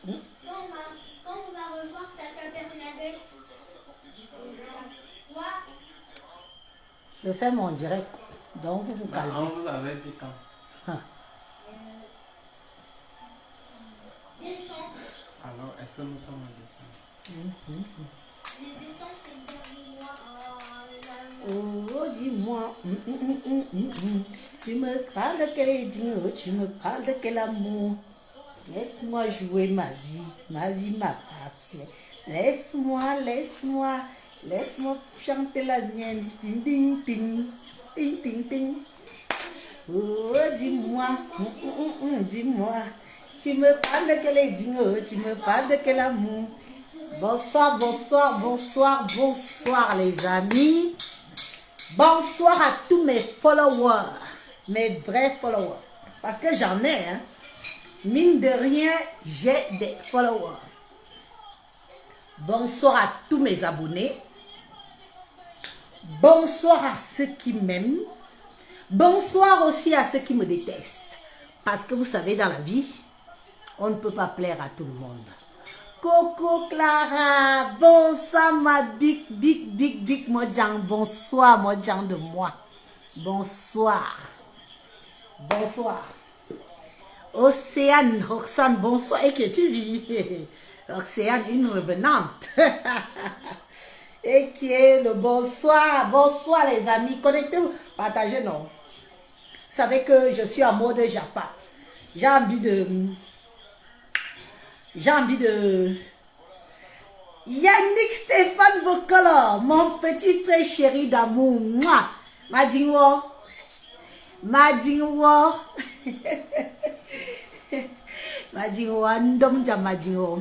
Quand on va revoir Tata Bernadette, quoi? Je fais mon direct. Donc vous vous calmez. On vous avait dit quand? Décembre. Alors, est-ce que nous sommes en décembre? Les décembre, c'est le dernier mois. Oh, dis-moi, tu me parles de quel idiot, tu me parles de quel amour. Laisse-moi jouer ma vie m'appartient. Laisse-moi chanter la mienne. Ding, ding, ding, ding, ding, ding. Oh, dis-moi, dis-moi, tu me parles de quel idiot, tu me parles de quel amour. Bonsoir, bonsoir, bonsoir, bonsoir les amis. Bonsoir à tous mes followers, mes vrais followers. Parce que j'en ai, hein. Mine de rien, j'ai des followers. Bonsoir à tous mes abonnés. Bonsoir à ceux qui m'aiment. Bonsoir aussi à ceux qui me détestent. Parce que vous savez, dans la vie, on ne peut pas plaire à tout le monde. Coco Clara, bonsoir ma big Mojang, bonsoir Mojang de moi, bonsoir, bonsoir. Océane, Roxane, bonsoir, et que tu vis, Roxane, une revenante, et qui est le bonsoir, bonsoir les amis, connectez-vous, partagez, non, vous savez que je suis en mode Japa, j'ai envie de... Yannick Stéphane Bokolo, mon petit frère chéri d'amour. Madinwo. Madinwo. Madinwo. Madinwo.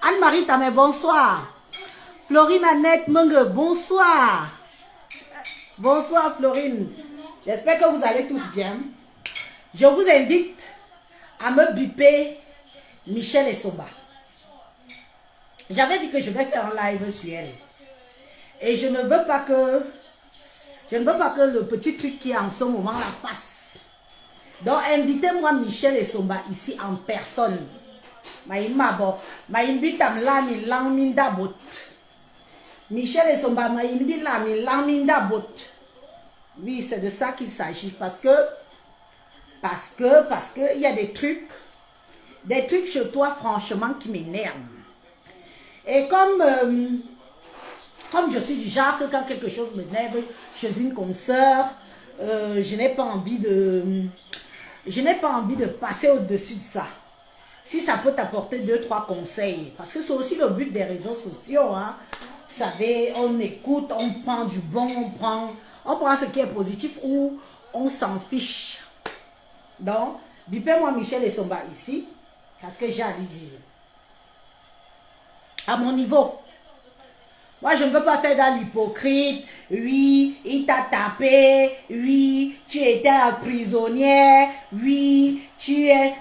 Anne-Marie Tamé, bonsoir. Florine Annette Mungue, bonsoir. Bonsoir Florine. J'espère que vous allez tous bien. Je vous invite à me biper Michel Essomba. J'avais dit que je vais faire un live sur elle. Et je ne veux pas que le petit truc qui est en ce moment là passe. Donc invitez-moi Michel Essomba ici en personne. Michel Essomba oui, c'est de ça qu'il s'agit parce que il y a des trucs chez toi, franchement, qui m'énervent. Et comme je suis du genre que quand quelque chose m'énerve chez une consoeur, je n'ai pas envie de passer au-dessus de ça. Si ça peut t'apporter 2-3 conseils, parce que c'est aussi le but des réseaux sociaux, hein. Vous savez, on écoute, on prend du bon, on prend ce qui est positif ou on s'en fiche. Donc, bipez-moi Michel Essomba ici. Parce que j'ai à lui dire. À mon niveau. Moi, je ne veux pas faire dans l'hypocrite. Oui, il t'a tapé. Oui, tu étais prisonnière. Oui,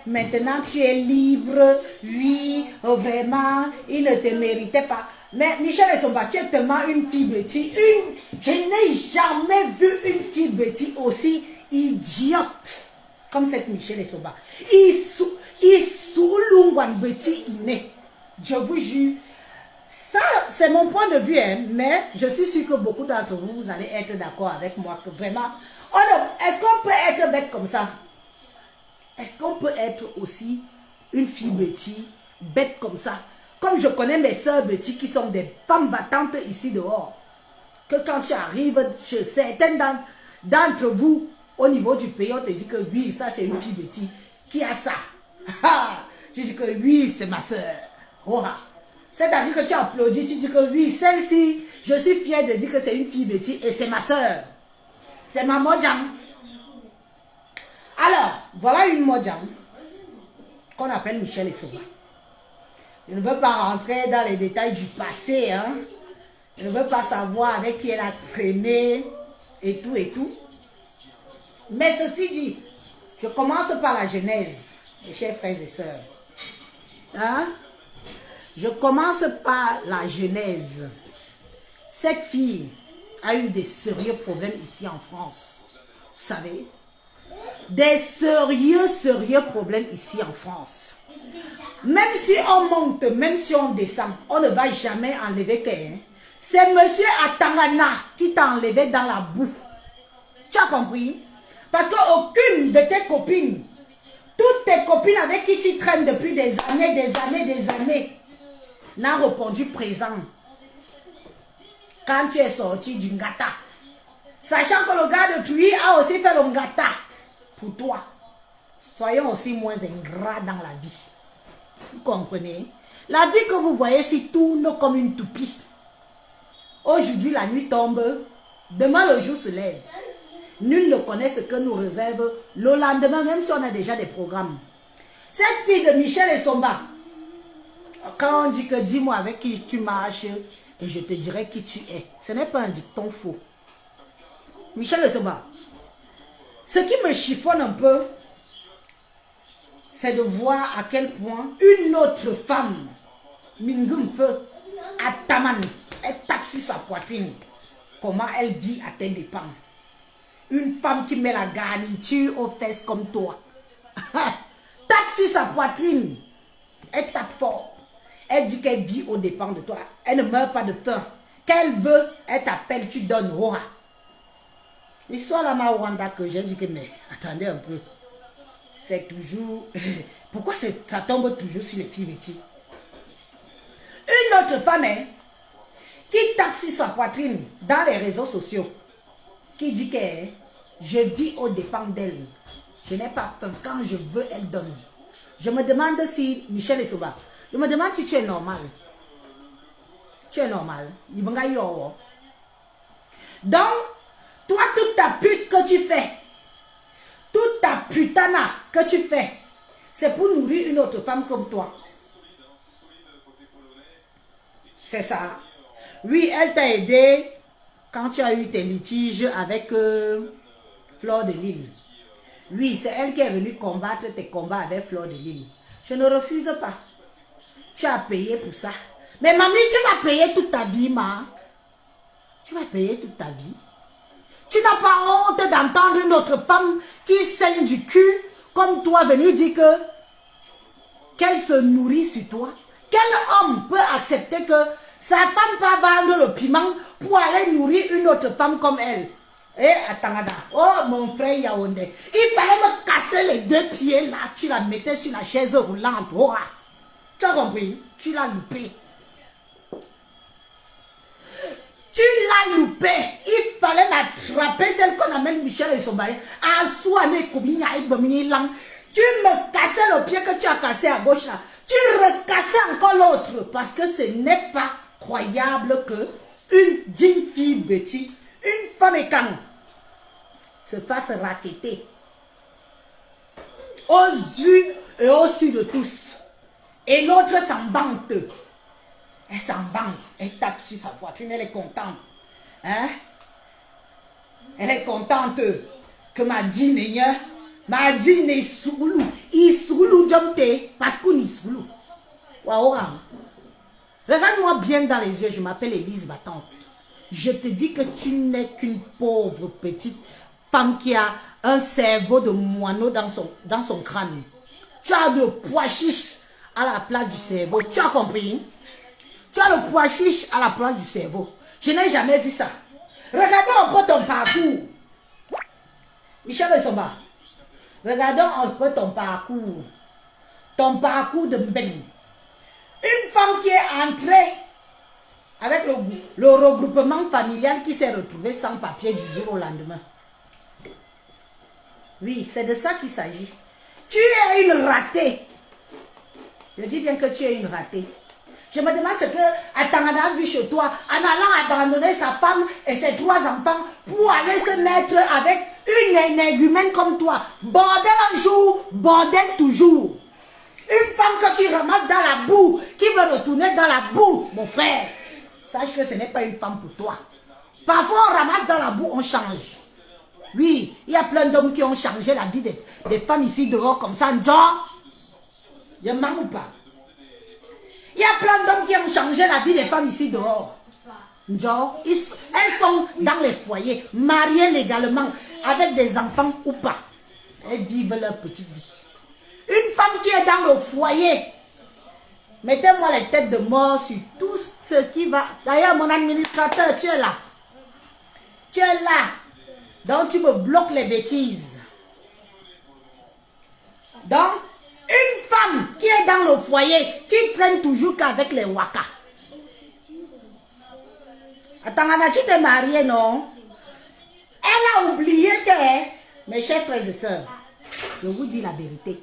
maintenant tu es libre. Oui, vraiment, il ne te méritait pas. Mais Michel Essomba, tu es tellement une fille bêtise. Je n'ai jamais vu une fille bêtise aussi idiote comme cette Michel Essomba. Je vous jure, ça c'est mon point de vue, hein, mais je suis sûr que beaucoup d'entre vous, vous allez être d'accord avec moi que vraiment, oh non, est-ce qu'on peut être bête comme ça? Est-ce qu'on peut être aussi une fille bête comme ça? Comme je connais mes soeurs bêtises qui sont des femmes battantes ici dehors, que quand tu arrives chez certaines d'entre vous, au niveau du pays, on te dit que oui, ça c'est une fille bêtise. Qui a ça? Tu dis que oui, c'est ma soeur. C'est-à-dire que tu applaudis, tu dis que oui, celle-ci, je suis fière de dire que c'est une fille bêtise et c'est ma soeur. C'est ma Mojang. Alors, voilà une Mojang qu'on appelle Michel Essomba. Je ne veux pas rentrer dans les détails du passé, hein. Je ne veux pas savoir avec qui elle a traîné et tout et tout. Mais ceci dit, je commence par la genèse, mes chers frères et sœurs. Hein? Je commence par la genèse. Cette fille a eu des sérieux problèmes ici en France. Vous savez? Des sérieux problèmes ici en France. Même si on monte, même si on descend, on ne va jamais enlever quelqu'un. C'est monsieur Atangana qui t'a enlevé dans la boue. Tu as compris? Parce qu'aucune de tes copines, toutes tes copines avec qui tu traînes depuis des années, n'a répondu présent quand tu es sorti du Ngata. Sachant que le gars de Tui a aussi fait le Ngata pour toi. Soyons aussi moins ingrats dans la vie. Vous comprenez? La vie que vous voyez ici tourne comme une toupie. Aujourd'hui, la nuit tombe. Demain, le jour se lève. Nul ne connaît ce que nous réserve le lendemain, même si on a déjà des programmes. Cette fille de Michel Essomba, quand on dit que dis-moi avec qui tu marches et je te dirai qui tu es, ce n'est pas un dicton faux. Michel Essomba, ce qui me chiffonne un peu, c'est de voir à quel point une autre femme, Mingumfe, à Taman, elle tape sur sa poitrine. Comment elle vit à tes dépens. Une femme qui met la garniture aux fesses comme toi. Tape sur sa poitrine. Elle tape fort. Elle dit qu'elle vit aux dépens de toi. Elle ne meurt pas de faim. Qu'elle veut, elle t'appelle, tu donnes. Rora. L'histoire là, ma Rwanda, que j'ai dit que, mais attendez un peu. C'est toujours... Pourquoi ça tombe toujours sur les filles métiers? Une autre femme, hein, qui tape sur sa poitrine dans les réseaux sociaux, qui dit que je vis aux dépens d'elle. Je n'ai pas faim. Quand je veux, elle donne. Je me demande si, Michel Essomba, je me demande si tu es normal. Tu es normal. Donc, toi, toute ta pute que tu fais, toute ta putana que tu fais, c'est pour nourrir une autre femme comme toi. C'est ça. Oui, elle t'a aidé quand tu as eu tes litiges avec Fleur de Lille. Oui, c'est elle qui est venue combattre tes combats avec Fleur de Lille. Je ne refuse pas. Tu as payé pour ça. Mais mamie, tu vas payer toute ta vie, ma. Tu vas payer toute ta vie. Tu n'as pas honte d'entendre une autre femme qui saigne du cul comme toi venir dire qu'elle se nourrit sur toi. Quel homme peut accepter que sa femme va vendre le piment pour aller nourrir une autre femme comme elle? Eh, Atangada, oh mon frère Yaoundé, il fallait me casser les deux pieds là, tu la mettais sur la chaise roulante. Oh, tu as compris? Tu l'as loupé. Tu l'as loupé. Il fallait m'attraper celle qu'on appelle Michel Essomba. Tu me cassais le pied que tu as cassé à gauche là. Tu recassais encore l'autre. Parce que ce n'est pas croyable que une jeune fille Betty, une femme écane, se fasse raqueter aux yeux et au su de tous. Et l'autre s'en vante. Elle s'en vante. Elle tape sur sa voiture. Elle est contente. Hein? Elle est contente que ma dîne est soulou. Il soulou jomte. Parce qu'on est soulou. Waouram. Regarde-moi bien dans les yeux. Je m'appelle Élise Battante. Je te dis que tu n'es qu'une pauvre petite femme qui a un cerveau de moineau dans son crâne. Tu as de pois chiches à la place du cerveau. Tu as compris? Tu as le pois chiche à la place du cerveau. Je n'ai jamais vu ça. Regardons un peu ton parcours. Michel Essomba. Regardons un peu ton parcours. Ton parcours de Mbeng. Une femme qui est entrée avec le regroupement familial qui s'est retrouvé sans papier du jour au lendemain. Oui, c'est de ça qu'il s'agit. Tu es une ratée. Je dis bien que tu es une ratée. Je me demande ce que Atangana a vu chez toi en allant abandonner sa femme et ses 3 enfants pour aller se mettre avec une énergumène comme toi. Bordel un jour, bordel toujours. Une femme que tu ramasses dans la boue, qui veut retourner dans la boue, mon frère. Sache que ce n'est pas une femme pour toi. Parfois on ramasse dans la boue, on change. Oui, il y a plein d'hommes qui ont changé la vie des femmes ici dehors comme ça. Je m'en ou pas. Il y a plein d'hommes qui ont changé la vie des femmes ici dehors. Genre, elles sont dans les foyers, mariées légalement, avec des enfants ou pas. Elles vivent leur petite vie. Une femme qui est dans le foyer. Mettez-moi les têtes de mort sur tout ce qui va. D'ailleurs, mon administrateur, tu es là. Tu es là. Donc, tu me bloques les bêtises. Donc, une femme qui est dans le foyer, qui traîne toujours qu'avec les waka. Attends, Anna, tu t'es mariée, non? Elle a oublié que, mes chers frères et sœurs, je vous dis la vérité.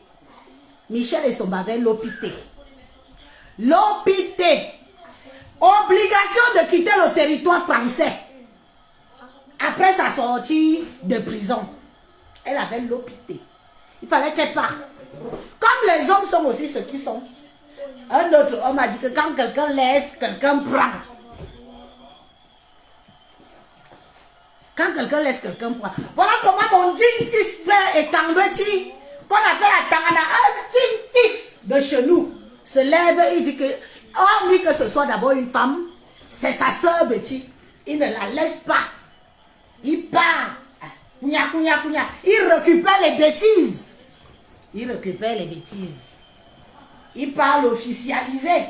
Michel et son bavet l'opité. L'opité. Obligation de quitter le territoire français. Après sa sortie de prison. Elle avait l'opité. Il fallait qu'elle parte. Comme les hommes sont aussi ceux qui sont. Un autre homme a dit que quand quelqu'un laisse, quelqu'un prend. Quand quelqu'un laisse, quelqu'un prend. Voilà comment mon digne fils frère et Tangeti, qu'on appelle à Tangana, un digne fils de chez nous, se lève et il dit que, hormis que ce soit d'abord une femme, c'est sa soeur Betty. Il ne la laisse pas. Il part. Il récupère les bêtises. Il récupère les bêtises. Il parle officialisé.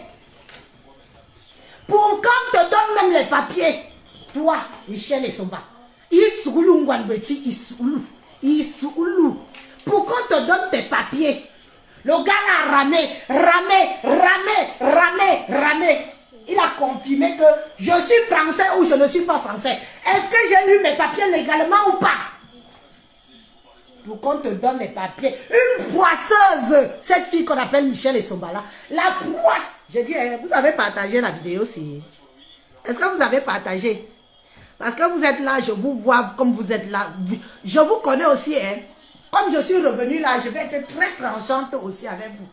Pour quand te donne même les papiers, toi, Michel et Somba, il soulou Ngwanbeti, il soulou. Pour qu'on te donne tes papiers, le gars a ramé. Il a confirmé que je suis français ou je ne suis pas français. Est-ce que j'ai eu mes papiers légalement ou pas? Pour qu'on te donne les papiers. Une poisseuse, cette fille qu'on appelle Michel et Sombala, la poisse. Je dis, vous avez partagé la vidéo aussi. Est-ce que vous avez partagé? Parce que vous êtes là, je vous vois comme vous êtes là. Je vous connais aussi, hein. Comme je suis revenue là, je vais être très tranchante aussi avec vous.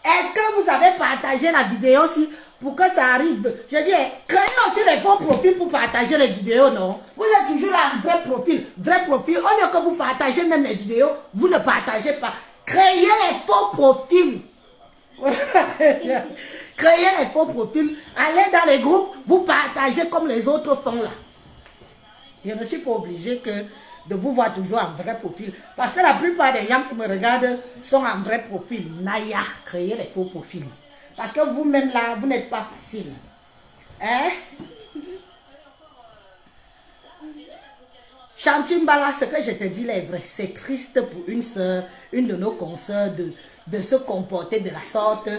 Est-ce que vous avez partagé la vidéo aussi pour que ça arrive? Je dis, créez aussi les faux profils pour partager les vidéos, non? Vous êtes toujours là, vrai profil. Au lieu que vous partagez même les vidéos, vous ne partagez pas. Créez les faux profils. Créez les faux profils. Allez dans les groupes, vous partagez comme les autres font là. Je ne suis pas obligée de vous voir toujours en vrai profil. Parce que la plupart des gens qui me regardent sont en vrai profil. Naya, créez les faux profils. Parce que vous-même là, vous n'êtes pas facile. Hein? Chantimbala, ce que je te dis là est vrai. C'est triste pour une soeur, une de nos consoeurs de se comporter de la sorte,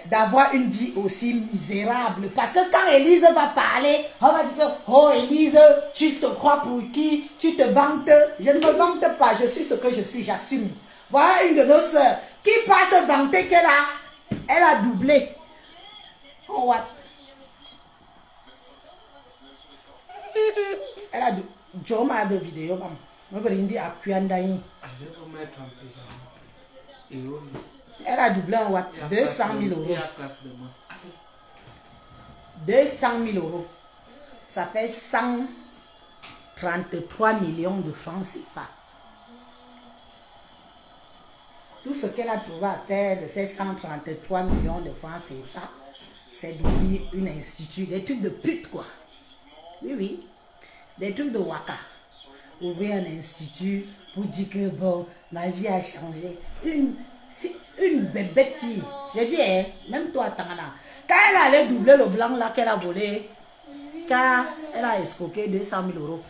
d'avoir une vie aussi misérable. Parce que quand Élise va parler, on va dire que, oh Élise, tu te crois pour qui? Tu te vantes? Je ne me vante pas, je suis ce que je suis, j'assume. Voilà une de nos soeurs qui passe vanter elle a doublé. Oh what? Elle a doublé. Je vais mettre une vidéo. Je vais dire à Kuyandaï. Elle a doublé en what? 200 000 euros. 200 000 euros. Ça fait 133 millions de francs CFA. Tout ce qu'elle a trouvé à faire de ces 133 millions de francs CFA, c'est d'ouvrir un institut. Des trucs de pute, quoi. Oui, oui. Des trucs de waka. Ouvrir un institut pour dire que bon, ma vie a changé. Une bébête fille. Je dis, hein, même toi, Tangana, quand elle allait doubler le blanc là qu'elle a volé, car elle a escroqué 200 000 euros.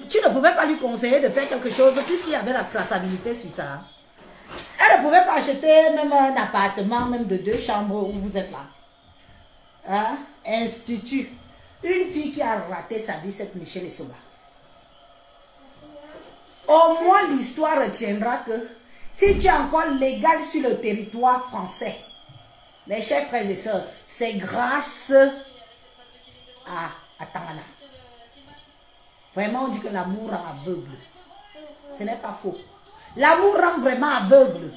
Tu ne pouvais pas lui conseiller de faire quelque chose puisqu'il y avait la traçabilité sur ça. Elle ne pouvait pas acheter même un appartement, même de 2 chambres où vous êtes là. Hein? Institut. Une fille qui a raté sa vie, cette Michel et Soba. Au moins l'histoire retiendra que si tu es encore légal sur le territoire français, mes chers frères et sœurs, c'est grâce à Tangana. Vraiment, on dit que l'amour rend aveugle. Ce n'est pas faux. L'amour rend vraiment aveugle.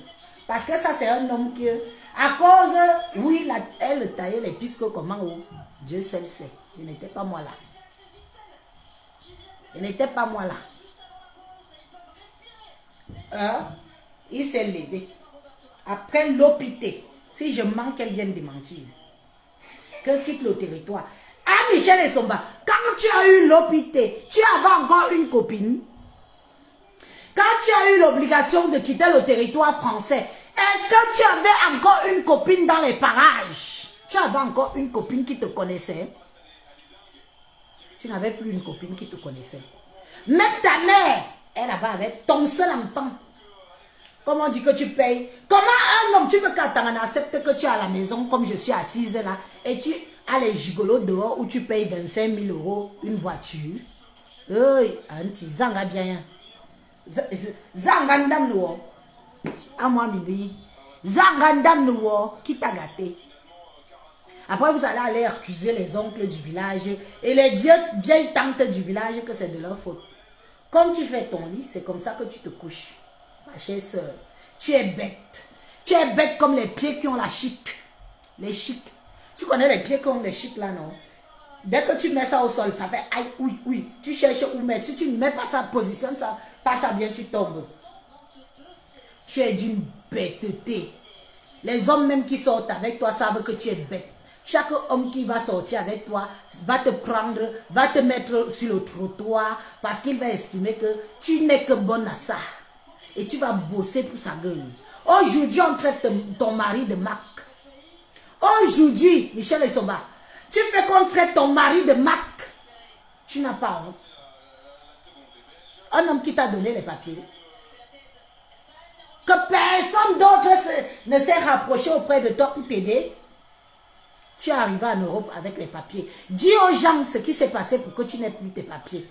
Parce que ça, c'est un homme qui, à cause, oui, elle taillait les pipes que comment, oh, Dieu seul sait. Il n'était pas moi là. Il n'était pas moi là. Il s'est levé. Après l'opité, si je manque, qu'elle vienne de mentir. Qu'elle quitte le territoire. Ah, Michel et Somba, quand tu as eu l'opité, tu avais encore une copine. Quand quand tu as eu l'obligation de quitter le territoire français, est-ce que tu avais encore une copine dans les parages? Tu avais encore une copine qui te connaissait? Tu n'avais plus une copine qui te connaissait. Même ta mère, elle avait avec ton seul enfant. Comment on dit que tu payes? Comment un homme, tu veux qu'Atangana accepte que tu es à la maison comme je suis assise là et tu as les gigolos dehors où tu payes 25 000 € une voiture? Oui, anti, zanga bien. Zanga ndam nouo. À moi, midi. Zanga ndam nouo, qui t'a gâté? Après, vous allez aller accuser les oncles du village et les vieilles tantes du village que c'est de leur faute. Comme tu fais ton lit, c'est comme ça que tu te couches. Ma chère soeur, tu es bête. Tu es bête comme les pieds qui ont la chic. Les chics. Tu connais les pieds qui ont les chics là, non? Dès que tu mets ça au sol, ça fait aïe, oui, oui. Tu cherches où mettre. Si tu ne mets pas ça, positionne ça, pas ça bien, tu tombes. Tu es d'une bêteté. Les hommes même qui sortent avec toi savent que tu es bête. Chaque homme qui va sortir avec toi va te prendre, va te mettre sur le trottoir parce qu'il va estimer que tu n'es que bonne à ça. Et tu vas bosser pour sa gueule. Aujourd'hui, on traite ton mari de Mac. Aujourd'hui, Michel Essomba, tu fais qu'on traite ton mari de Mac. Tu n'as pas honte. Un homme qui t'a donné les papiers. Que personne d'autre ne s'est rapproché auprès de toi pour t'aider. Tu es arrivé en Europe avec les papiers. Dis aux gens ce qui s'est passé pour que tu n'aies plus tes papiers.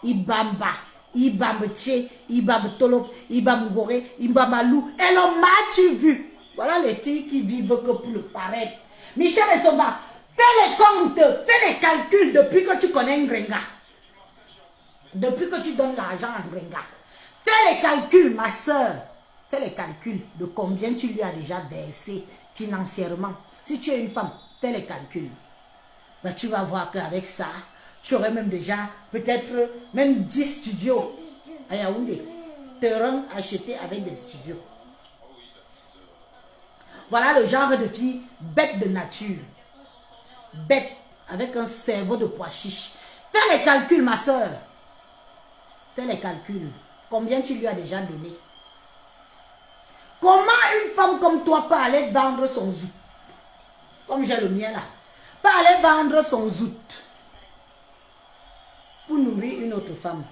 Ibamba, Ibamche, Ibamtolop, Ibamgoré, Ibamalou. Et le m'as-tu vu? Voilà les filles qui vivent que pour le paraître. Michel Essomba, fais les comptes, fais les calculs depuis que tu connais Ngrenga. Depuis que tu donnes l'argent à Ngrenga. Fais les calculs, ma soeur. Fais les calculs de combien tu lui as déjà versé financièrement. Si tu es une femme, fais les calculs. Ben, tu vas voir qu'avec ça, tu aurais même déjà peut-être même 10 studios à Yaoundé. Terrain acheté avec des studios. Voilà le genre de fille bête de nature. Bête avec un cerveau de pois chiche. Fais les calculs, ma soeur. Fais les calculs. Combien tu lui as déjà donné? Comment une femme comme toi peut aller vendre son zout? Comme j'ai le mien là. Peut aller vendre son zout pour nourrir une autre femme.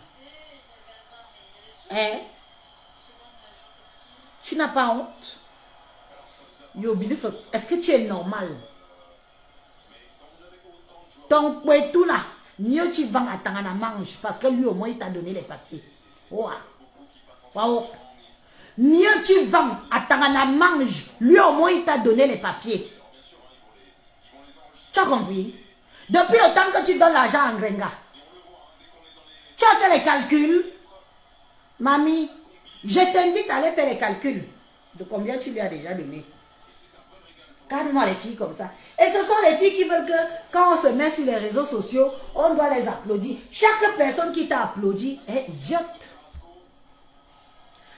Hein? Tu n'as pas honte? Est-ce que tu es normal? Ton poitou là, mieux tu vends à Tangana mange parce que lui au moins il t'a donné les papiers. Wow. Wow. Mieux tu vends à Tangana mange, lui au moins il t'a donné les papiers. Tu as compris? Depuis le temps que tu donnes l'argent à Ngrenga, tu as fait les calculs. Mamie, je t'invite à aller faire les calculs de combien tu lui as déjà donné. Calme-moi les filles comme ça. Et ce sont les filles qui veulent que quand on se met sur les réseaux sociaux, on doit les applaudir. Chaque personne qui t'a applaudi est idiote.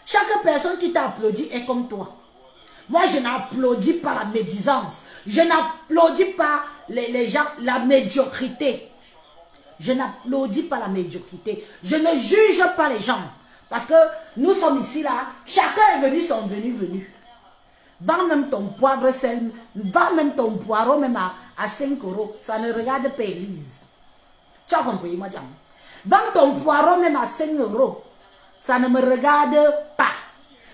Chaque personne qui t'a applaudi est comme toi. Moi, je n'applaudis pas la médisance. Je n'applaudis pas les gens, la médiocrité. Je n'applaudis pas la médiocrité. Je ne juge pas les gens. Parce que nous sommes ici là. Chacun est venu son venu. Vends même ton poivre sel. Vends même ton poireau même à 5 €. Ça ne regarde pas Élise. Tu as compris, moi, Djam? Vends ton poireau même à 5 €. Ça ne me regarde pas.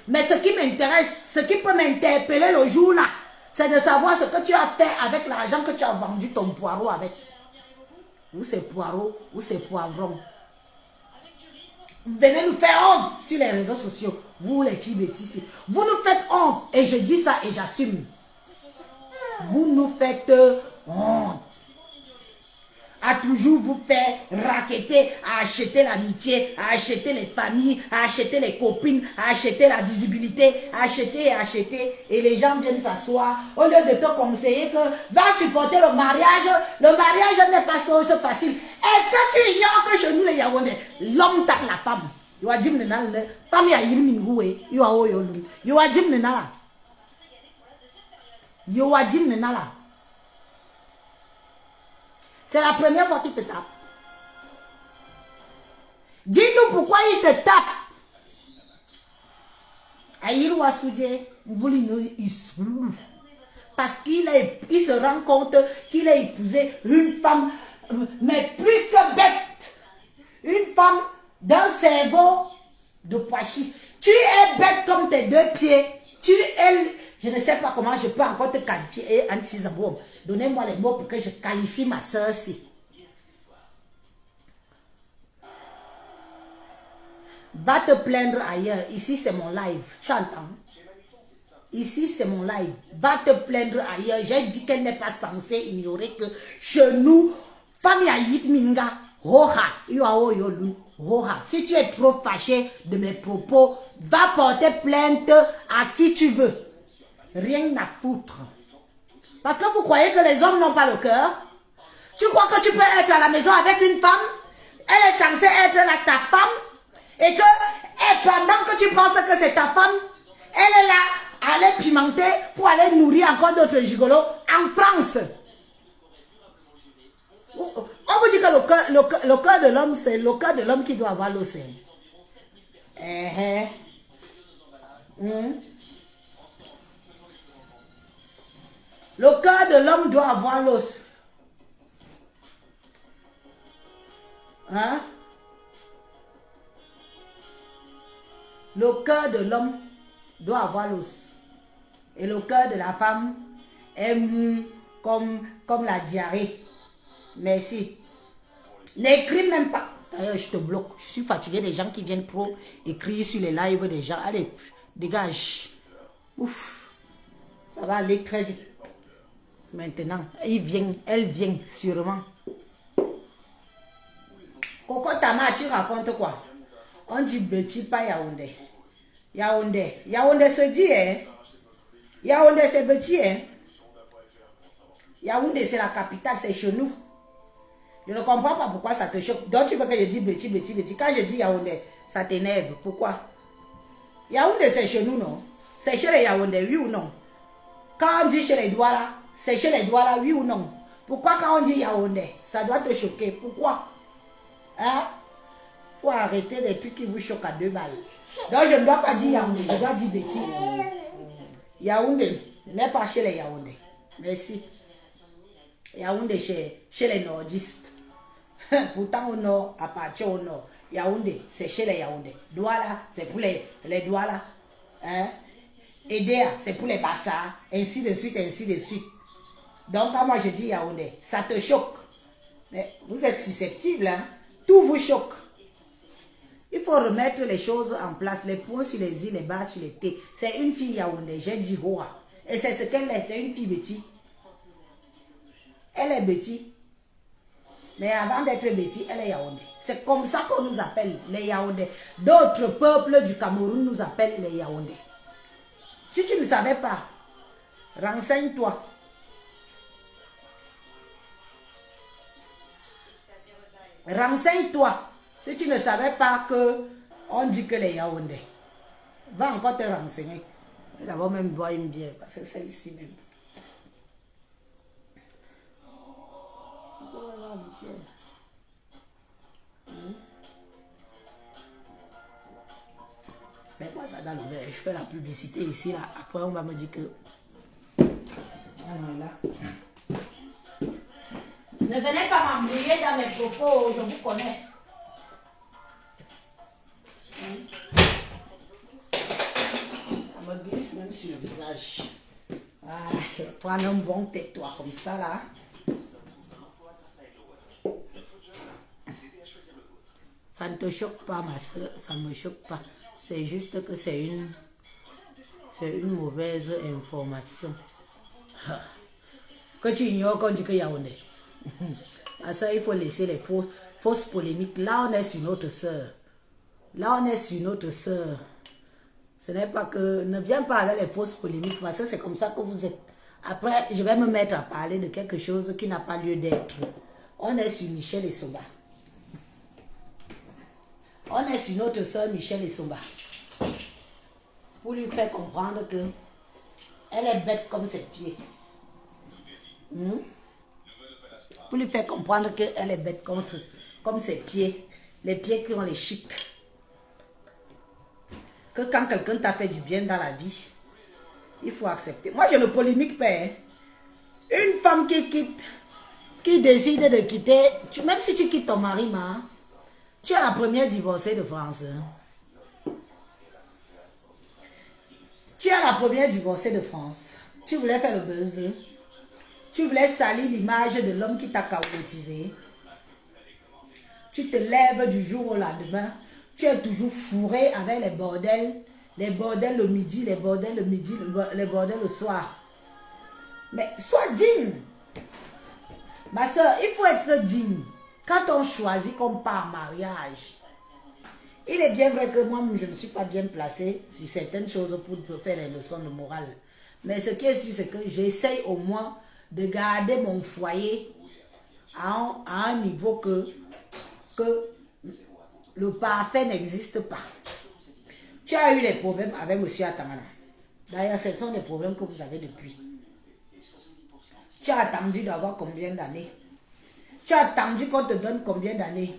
Mais ce qui m'intéresse, ce qui peut m'interpeller le jour là, c'est de savoir ce que tu as fait avec l'argent que tu as vendu ton poireau avec. Ou c'est poireau, ou c'est poivron. Vous venez nous faire honte sur les réseaux sociaux. Vous les filles bêtises. Vous nous faites honte. Et je dis ça et j'assume. Vous nous faites honte. À toujours vous faire raqueter, à acheter l'amitié, à acheter les familles, à acheter les copines, à acheter la visibilité, à acheter. Et les gens viennent s'asseoir. Au lieu de te conseiller que va supporter le mariage n'est pas chose facile. Est-ce que tu ignores que chez nous les Yaoundé, l'homme tape la femme? You are Jim Nenal, femme ya yirmingoué, you are Oyolun. You are Jim Nenala. You are Jim Nenala. C'est la première fois qu'il te tape. Dis-nous pourquoi il te tape. Aïrwa Soudje, parce qu'il se rend compte qu'il a épousé une femme, mais plus que bête. Une femme d'un cerveau de pois chiche. Tu es bête comme tes deux pieds. Tu es... Je ne sais pas comment je peux encore te qualifier. Et Antisaboum, donnez-moi les mots pour que je qualifie ma soeur aussi. Va te plaindre ailleurs. Ici, c'est mon live. Tu entends? Ici, c'est mon live. Va te plaindre ailleurs. J'ai dit qu'elle n'est pas censée ignorer que chez nous, femme Yayit Minga, Roha, Roha. Si tu es trop fâché de mes propos, va porter plainte à qui tu veux. Rien à foutre. Parce que vous croyez que les hommes n'ont pas le cœur? Tu crois que tu peux être à la maison avec une femme? Elle est censée être là, ta femme. Et pendant que tu penses que c'est ta femme, elle est là à aller pimenter pour aller nourrir encore d'autres gigolos en France. On vous dit que le cœur de l'homme, c'est le cœur de l'homme qui doit avoir l'océan. Le cœur de l'homme doit avoir l'os. Hein? Le cœur de l'homme doit avoir l'os. Et le cœur de la femme est mou comme la diarrhée. Merci. N'écris même pas. D'ailleurs, je te bloque. Je suis fatiguée des gens qui viennent trop écrire sur les lives des gens. Allez, dégage. Ouf. Ça va aller très vite. Maintenant, elle vient sûrement. Coco Tama, tu racontes quoi? On dit Betty, pas Yaoundé. Yaoundé se dit, hein? Yaoundé, c'est Betty, hein? Yaoundé, c'est la capitale, c'est chez nous. Je ne comprends pas pourquoi ça te choque. Donc tu veux que je dise Betty. Quand je dis Yaoundé, ça t'énerve. Pourquoi? Yaoundé, c'est chez nous, non? C'est chez les Yaoundé, oui ou non? Quand on dit chez les Douala, c'est chez les Douala, oui ou non? Pourquoi quand on dit Yaoundé, ça doit te choquer? Pourquoi? Hein? Faut arrêter les trucs qui vous choquent à 2 balles. Donc je ne dois pas dire Yaoundé, je dois dire Betty. Yaoundé, n'est pas chez les Yaoundé. Merci. Yaoundé chez les nordistes. Pourtant au nord, à partir au nord. Yaoundé, c'est chez les Yaoundé. Douala, c'est pour les Douala. Hein? Edea, c'est pour les Bassas. Ainsi de suite, ainsi de suite. Donc quand moi je dis Yaoundé, ça te choque. Mais vous êtes susceptible, hein? Tout vous choque. Il faut remettre les choses en place, les points sur les i, les bas sur les t. C'est une fille Yaoundé, j'ai dit Hoa. Et c'est ce qu'elle est, c'est une fille Betty. Elle est Betty. Mais avant d'être Betty, elle est Yaoundé. C'est comme ça qu'on nous appelle les Yaoundé. D'autres peuples du Cameroun nous appellent les Yaoundé. Si tu ne savais pas, renseigne-toi. Renseigne-toi. Si tu ne savais pas que on dit que les Yaoundé, va encore te renseigner. D'abord même boire une bière, parce que c'est ici même. Mais moi ça dans le verre, je fais la publicité ici, là. Après on va me dire que... Ah non, là. Ne venez pas m'embrouiller dans mes propos, je vous connais. Ça me glisse même sur le visage. Ah, prends un bon tais-toi comme ça là. Ça ne te choque pas ma soeur, ça ne me choque pas. C'est juste que c'est une mauvaise information. Que tu ignores qu'on dit que Yaoundé. À ça, il faut laisser les fausses polémiques. Là, on est sur notre soeur. Là, on est sur notre soeur. Ce n'est pas que... Ne viens pas avec les fausses polémiques parce que c'est comme ça que vous êtes. Après, je vais me mettre à parler de quelque chose qui n'a pas lieu d'être. On est sur Michel Essomba. On est sur notre soeur Michel Essomba. Pour lui faire comprendre que elle est bête comme ses pieds. Pour lui faire comprendre qu'elle est bête comme ses pieds. Les pieds qui ont les chics. que quand quelqu'un t'a fait du bien dans la vie, il faut accepter. Moi, je ne polémique pas. Hein. Une femme qui quitte, qui décide de quitter, même si tu quittes ton mari, tu es la première divorcée de France. Hein. Tu es la première divorcée de France. Tu voulais faire le buzz. Tu voulais salir l'image de l'homme qui t'a chaotisé. Tu te lèves du jour au lendemain. Tu es toujours fourré avec les bordels le midi, les bordels le midi, les bordels le soir. Mais sois digne. Ma soeur, il faut être digne. Quand on choisit qu'on part en mariage, il est bien vrai que moi, je ne suis pas bien placée sur certaines choses pour faire les leçons de morale. Mais ce qui est sûr, c'est que j'essaye au moins de garder mon foyer à un niveau que le parfait n'existe pas. Tu as eu des problèmes avec M. Atamana. D'ailleurs, ce sont des problèmes que vous avez depuis. Tu as attendu d'avoir combien d'années? Tu as attendu qu'on te donne combien d'années?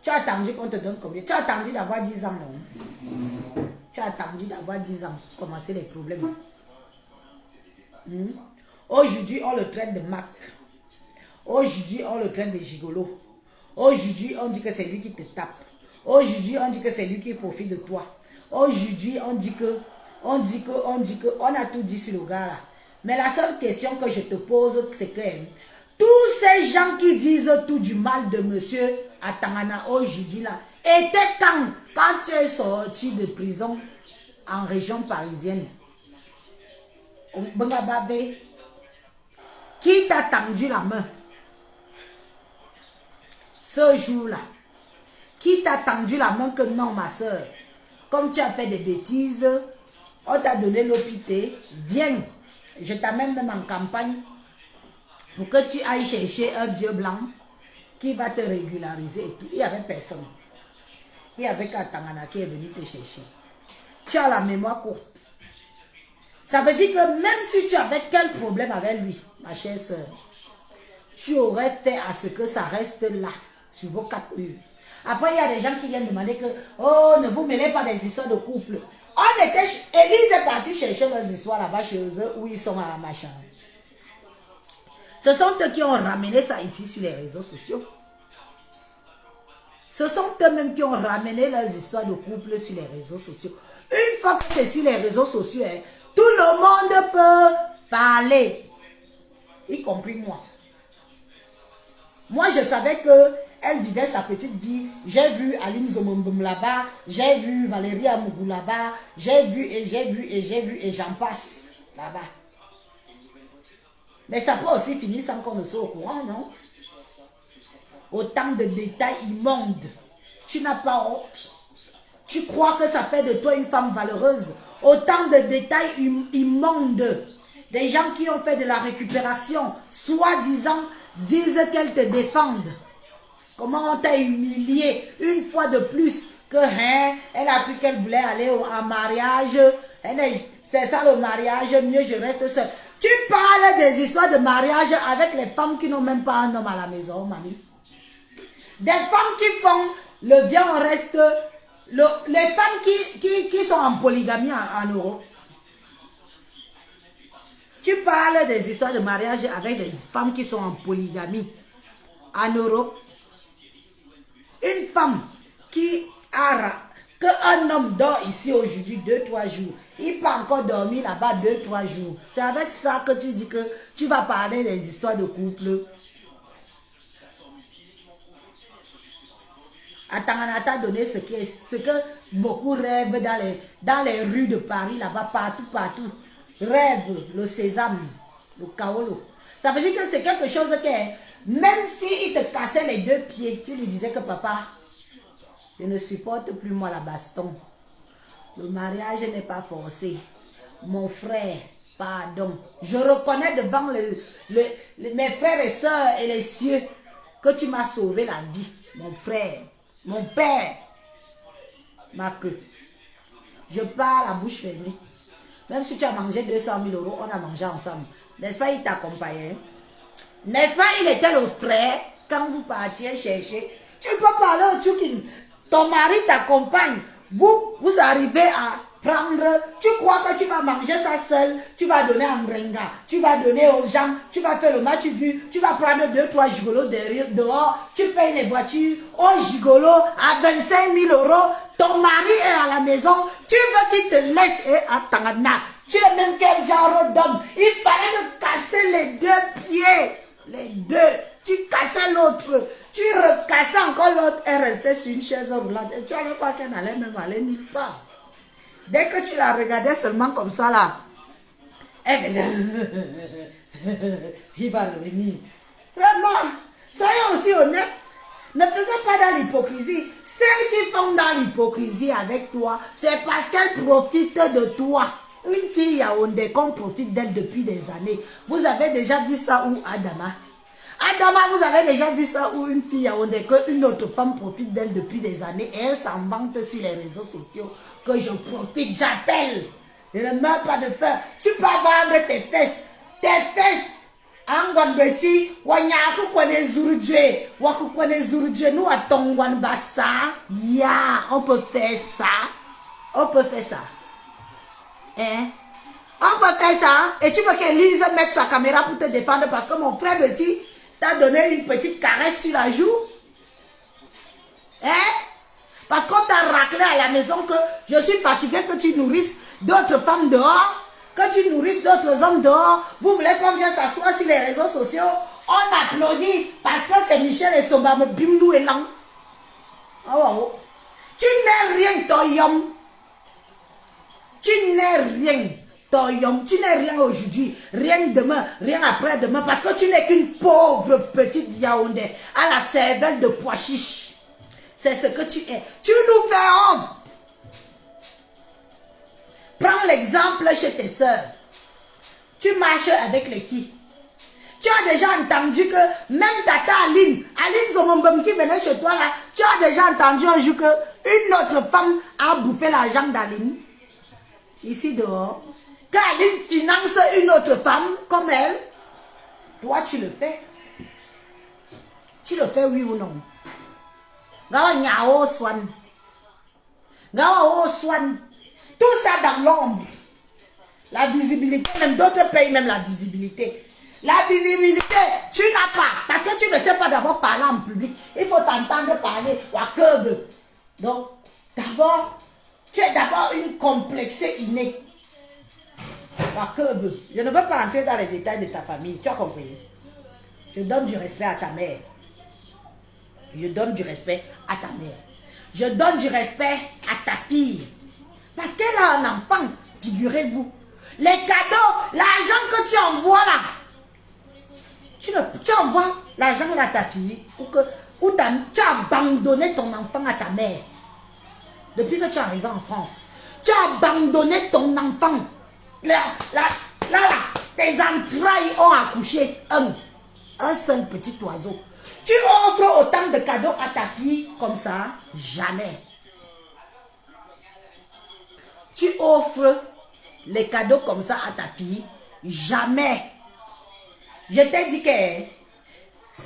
Tu as attendu qu'on te donne combien? Tu as attendu d'avoir 10 ans, non? Tu as attendu d'avoir 10 ans pour commencer les problèmes. Aujourd'hui, on le traite de Mac. Aujourd'hui, on le traite de gigolo. Aujourd'hui, on dit que c'est lui qui te tape. Aujourd'hui, on dit que c'est lui qui profite de toi. Aujourd'hui, on a tout dit sur le gars là. Mais la seule question que je te pose, c'est que tous ces gens qui disent tout du mal de monsieur Atamana aujourd'hui là, étaient quand tu es sorti de prison en région parisienne. Qui t'a tendu la main ce jour-là? Qui t'a tendu la main que non, ma soeur, comme tu as fait des bêtises, on t'a donné l'hôpital, viens, je t'amène même en campagne pour que tu ailles chercher un Dieu blanc qui va te régulariser et tout. Il n'y avait personne. Il y avait Katamana qui est venu te chercher. Tu as la mémoire courte. Ça veut dire que même si tu avais quel problème avec lui, ma chère soeur, tu aurais fait à ce que ça reste là, sur vos 4 murs. Après, il y a des gens qui viennent demander que, oh, ne vous mêlez pas des histoires de couple. Élise est partie chercher leurs histoires là-bas chez eux, où ils sont à la machin. Ce sont eux qui ont ramené ça ici sur les réseaux sociaux. Ce sont eux-mêmes qui ont ramené leurs histoires de couple sur les réseaux sociaux. Une fois que c'est sur les réseaux sociaux, tout le monde peut parler, y compris moi. Moi, je savais qu'elle vivait sa petite vie. J'ai vu Aline Zomombom là-bas, j'ai vu Valérie Amougou là-bas, j'ai vu et j'en passe là-bas. Mais ça peut aussi finir sans qu'on ne soit au courant, non? Autant de détails immondes. Tu n'as pas honte. Tu crois que ça fait de toi une femme valeureuse. Autant de détails immondes. Des gens qui ont fait de la récupération, soi-disant, disent qu'elles te défendent. Comment on t'a humilié une fois de plus que elle a cru qu'elle voulait aller en mariage. C'est ça le mariage, mieux je reste seule. Tu parles des histoires de mariage avec les femmes qui n'ont même pas un homme à la maison, mamie. Des femmes qui font le bien en reste. Les femmes qui sont en polygamie en Europe. Tu parles des histoires de mariage avec des femmes qui sont en polygamie en Europe. Une femme qui a qu'un homme dort ici aujourd'hui 2-3 jours. Il peut encore dormir là-bas 2-3 jours. C'est avec ça que tu dis que tu vas parler des histoires de couple. Atamana t'a donné ce que beaucoup rêvent dans les rues de Paris, là-bas, partout. Rêve, le sésame, le kaolo. Ça veut dire que c'est quelque chose que, même s'il te cassait les 2 pieds, tu lui disais que papa, je ne supporte plus moi la baston. Le mariage n'est pas forcé. Mon frère, pardon. Je reconnais devant mes frères et sœurs et les cieux que tu m'as sauvé la vie, mon frère. Mon père, ma queue. Je pars la bouche fermée. Même si tu as mangé 200 000 €, on a mangé ensemble. N'est-ce pas, il t'accompagnait? N'est-ce pas, il était le frère quand vous partiez chercher? Tu peux parler au Tchoukin. ton mari t'accompagne, vous arrivez à prendre, tu crois que tu vas manger ça seul, tu vas donner à Ngrenga, tu vas donner aux gens, tu vas faire le match vu, tu vas prendre 2-3 gigolos dehors, tu payes les voitures aux gigolos à 25 000 €, ton mari est à la maison, tu veux qu'il te laisse et attends, tu es même quel genre d'homme, il fallait me casser les 2 pieds, les 2, tu cassais l'autre, tu recassais encore l'autre, elle restait sur une chaise roulante et tu allais voir qu'elle n'allait même aller nulle part. Dès que tu la regardais seulement comme ça là, elle faisait il va revenir. Vraiment, soyons aussi honnêtes, ne faisons pas dans l'hypocrisie. Celles qui font dans l'hypocrisie avec toi, c'est parce qu'elles profitent de toi. Une fille yaoundé qu'on profite d'elle depuis des années. Vous avez déjà vu ça où Adama? Adama, vous avez déjà vu ça où une fille yaoundé qu'une autre femme profite d'elle depuis des années et elle s'en vante sur les réseaux sociaux que je profite, j'appelle. Je ne meurs pas de faim. Tu peux vendre tes fesses. Tes fesses. Angwambeti, wanyaku kwane zurudje, waku kwane zurudje, nous à Tongwan Bassa, ya, on peut faire ça. On peut faire ça. Hein? On peut faire ça. Et tu veux qu'Élise mette sa caméra pour te défendre parce que mon frère petit t'a donné une petite caresse sur la joue? Hein? Parce qu'on t'a raclé à la maison que je suis fatigué que tu nourrisses d'autres femmes dehors, que tu nourrisses d'autres hommes dehors. Vous voulez qu'on vienne s'asseoir sur les réseaux sociaux? On applaudit parce que c'est Michel et Sobam Bimdou et Lang. Oh. Tu n'es rien, Toyom. Tu n'es rien, Toyom. Tu n'es rien aujourd'hui, rien demain, rien après-demain, parce que tu n'es qu'une pauvre petite Yaoundé à la cervelle de pois chiche. C'est ce que tu es. Tu nous fais honte. Prends l'exemple chez tes soeurs. Tu marches avec les qui? Tu as déjà entendu que même Tata Aline Zomombom qui venait chez toi là, tu as déjà entendu un jour qu'une autre femme a bouffé l'argent d'Aline? Ici dehors. Quand Aline finance une autre femme comme elle, toi tu le fais. Tu le fais oui ou non? Gawa nyao swan. Gawa o swan. Tout ça dans l'ombre. La visibilité, même d'autres payent même la visibilité. La visibilité, tu n'as pas. Parce que tu ne sais pas d'abord parler en public. Il faut t'entendre parler. Donc, d'abord, tu es d'abord une complexée innée. Je ne veux pas entrer dans les détails de ta famille. Tu as compris? Je donne du respect à ta mère. Je donne du respect à ta mère. Je donne du respect à ta fille. Parce qu'elle a un enfant, figurez-vous. Les cadeaux, l'argent que tu envoies là. Tu envoies l'argent à ta fille ou tu as abandonné ton enfant à ta mère. Depuis que tu es arrivé en France, tu as abandonné ton enfant. Là, tes entrailles ont accouché un seul petit oiseau. Tu offres autant de cadeaux à ta fille comme ça? Jamais. Tu offres les cadeaux comme ça à ta fille? Jamais. Je t'ai dit que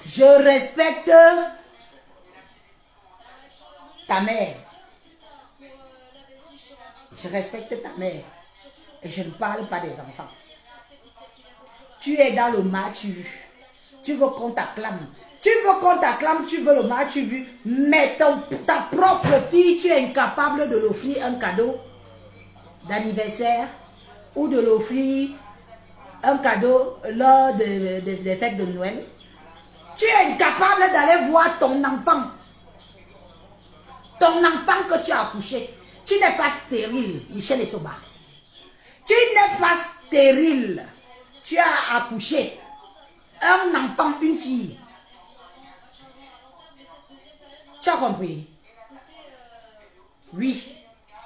je respecte ta mère. Je respecte ta mère. Et je ne parle pas des enfants. Tu es dans le match vu. Tu veux qu'on t'acclame. Tu veux qu'on t'acclame, tu veux le match vu. Mais ta propre fille, tu es incapable de l'offrir un cadeau d'anniversaire ou de l'offrir un cadeau lors des fêtes de Noël. Tu es incapable d'aller voir ton enfant. Ton enfant que tu as accouché. Tu n'es pas stérile, Michel et Soba. Tu n'es pas stérile. Tu as accouché un enfant, une fille. Tu as compris? Oui.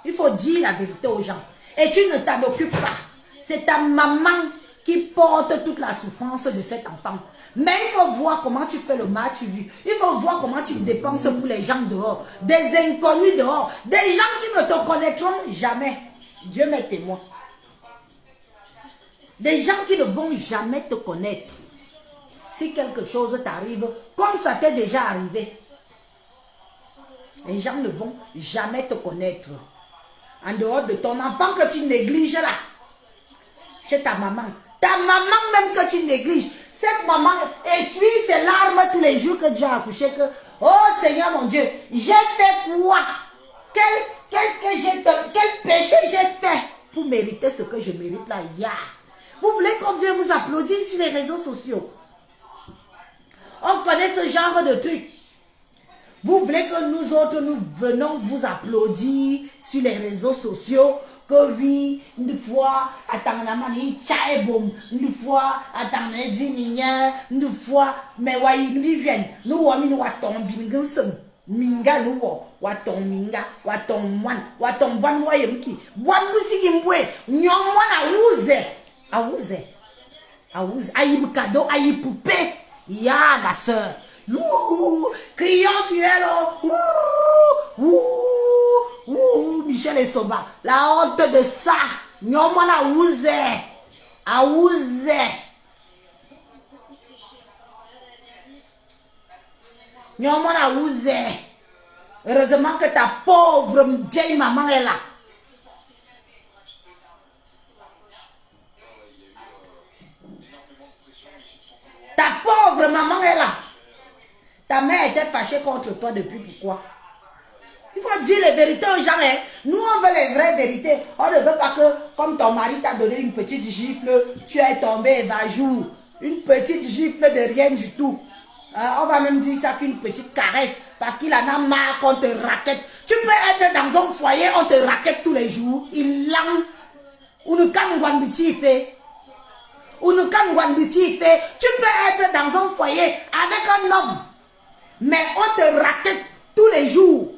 Il faut dire la vérité aux gens. Et tu ne t'en occupes pas. C'est ta maman qui porte toute la souffrance de cet enfant. Mais il faut voir comment tu fais le match vu. Il faut voir comment tu dépenses pour les gens dehors. Des inconnus dehors. Des gens qui ne te connaîtront jamais. Dieu m'est témoin. Des gens qui ne vont jamais te connaître. Si quelque chose t'arrive, comme ça t'est déjà arrivé. Les gens ne vont jamais te connaître. En dehors de ton enfant que tu négliges là. Chez ta maman. Ta maman même que tu négliges. Cette maman essuie ses larmes tous les jours que Dieu a accouché. Que, oh Seigneur mon Dieu, j'ai fait quoi? Quel péché j'ai fait pour mériter ce que je mérite là? Vous voulez qu'on vienne vous applaudir sur les réseaux sociaux? On connaît ce genre de truc. Vous voulez que nous autres, nous venons vous applaudir sur les réseaux sociaux? Que oui, une fois, attends, une fois, attends, une fois, mais ouais, nous viennent, nous attendons, minga nous waton minga waton wan wayemki wan busiki mbwe nyomwana awuze aïe cadeau aïe poupée ya ma soeur criant sur elle Michel et Soba la honte de ça nyomwana awuze nyomwana awuze. Heureusement que ta pauvre vieille maman est là. Ta pauvre maman est là. Ta mère était fâchée contre toi depuis pourquoi? Il faut dire les vérités aux gens. Hein. Nous, on veut les vraies vérités. On ne veut pas que, comme ton mari t'a donné une petite gifle, tu es tombé et va jouer. Une petite gifle de rien du tout. On va même dire ça qu'une petite caresse. Parce qu'il en a marre qu'on te raquette. Tu peux être dans un foyer, on te raquette tous les jours. Il langue. Ou ne canne biti fait. Ou ne canne biti fait. Tu peux être dans un foyer avec un homme. Mais on te raquette tous les jours.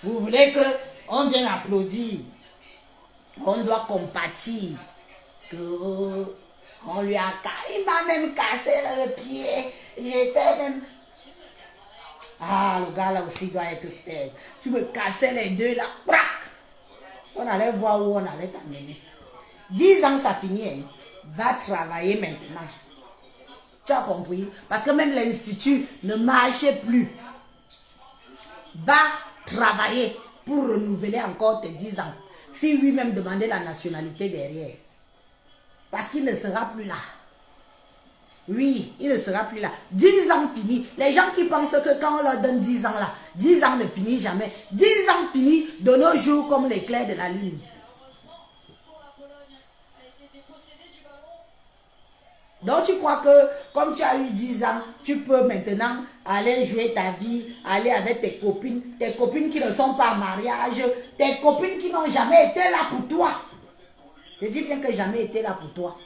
Vous voulez qu'on vienne applaudir. On doit compatir. Que on lui a il m'a même cassé le pied. J'étais même. Ah, le gars là aussi doit être faible. Tu me cassais les deux là. Brac! On allait voir où on allait t'amener. 10 ans, ça finit. Hein. Va travailler maintenant. Tu as compris? Parce que même l'institut ne marchait plus. Va travailler pour renouveler encore tes 10 ans. Si oui, même demander la nationalité derrière. Parce qu'il ne sera plus là. Oui, il ne sera plus là. 10 ans finis. Les gens qui pensent que quand on leur donne 10 ans là, 10 ans ne finit jamais. 10 ans finis de nos jours comme l'éclair de la lune. Donc tu crois que comme tu as eu 10 ans, tu peux maintenant aller jouer ta vie, aller avec tes copines qui ne sont pas en mariage, tes copines qui n'ont jamais été là pour toi. Je dis bien que jamais été là pour toi.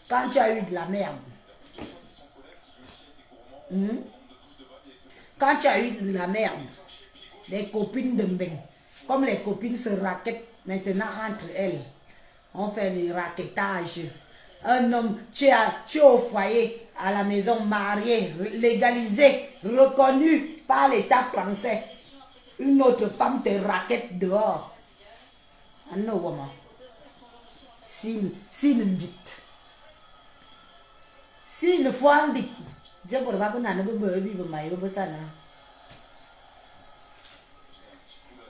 Quand tu as eu de la merde. Quand tu as eu de la merde, les copines de Mbeng, comme les copines se raquettent maintenant entre elles, on fait le raquettage. Un homme, tu es au foyer, à la maison, marié, légalisé, reconnu par l'État français. Une autre femme te raquette dehors. Ah non, woman. Si une vite. Si une fois on dit, Dieu pour pas qu'on a ne peut vivre maillot bosana.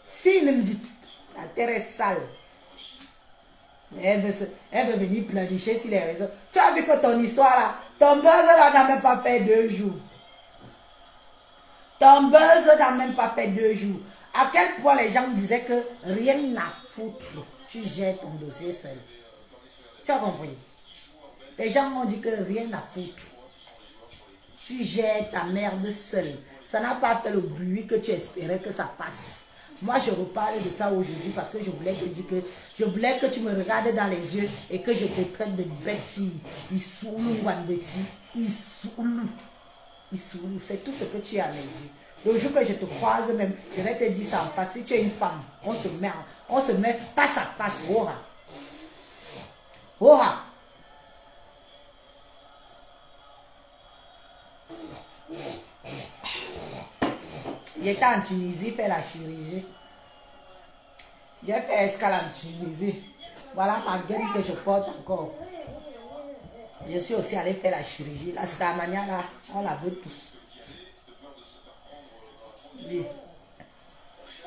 Si une vite, la terre est sale. Elle veut venir planifier sur les réseaux. Tu as vu que ton histoire là, ton buzz là n'a même pas fait 2 jours. Ton buzz n'a même pas fait 2 jours. À quel point les gens disaient que rien à foutre. Tu gères ton dossier seul. Tu as compris? Les gens m'ont dit que rien à foutre. Tu gères ta merde seul. Ça n'a pas fait le bruit que tu espérais que ça passe. Moi, je reparle de ça aujourd'hui parce que je voulais te dire que je voulais que tu me regardes dans les yeux et que je te traite de bête fille. Issoulou, Wanbeti. Issoulou. Issoulou. C'est tout ce que tu as à mes yeux. Le jour que je te croise même, je vais te dire ça en face. Si tu es une femme, on se met face à face. Ora. Ora. J'étais en Tunisie faire la chirurgie. J'ai fait escale en Tunisie. Voilà ma gaine que je porte encore. Je suis aussi allé faire la chirurgie. Là, c'est la manière là, on la veut tous.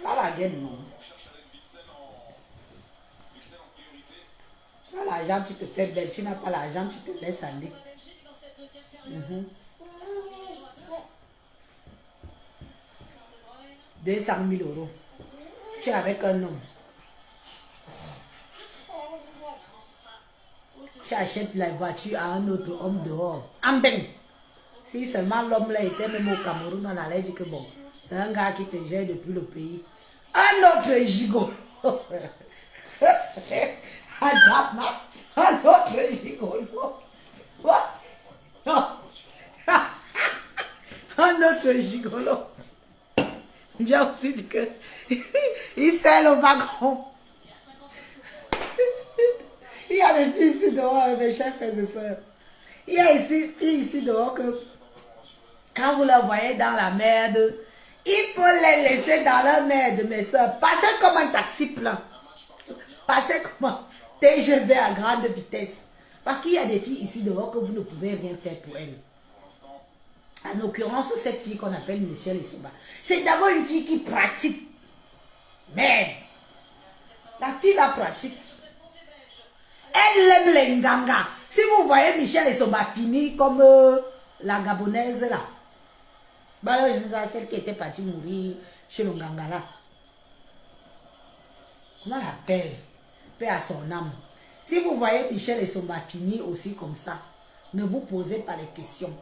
Pas la gueule, non. Tu as l'argent, tu te fais belle. Tu n'as pas l'argent, tu te laisses aller. 200 000 euros. Tu es avec un homme. Tu achètes la voiture à un autre homme dehors. Amben. Si seulement l'homme là était même au Cameroun, on allait dire que bon, c'est un gars qui te gère depuis le pays. Un autre gigolo. Un autre gigolo. What? Un autre gigolo. J'ai aussi dit que il sert le wagon. Il y a des filles ici dehors, mes chers frères et sœurs. Il y a ici, filles ici dehors que quand vous les voyez dans la merde, il faut les laisser dans la merde, mes soeurs. Passez comme un taxi plein. Passez comme un TGV à grande vitesse. Parce qu'il y a des filles ici dehors que vous ne pouvez rien faire pour elles. En l'occurrence, cette fille qu'on appelle Michelle Essoba, c'est d'abord une fille qui pratique. Merde. La fille la pratique. Elle aime les nganga. Si vous voyez Michelle Essoba finir comme la Gabonaise là. Bah là, celle qui était partie mourir chez le nganga là. Comment elle l'appelle? Paix à son âme. Si vous voyez Michelle Essoba finir aussi comme ça, ne vous posez pas les questions.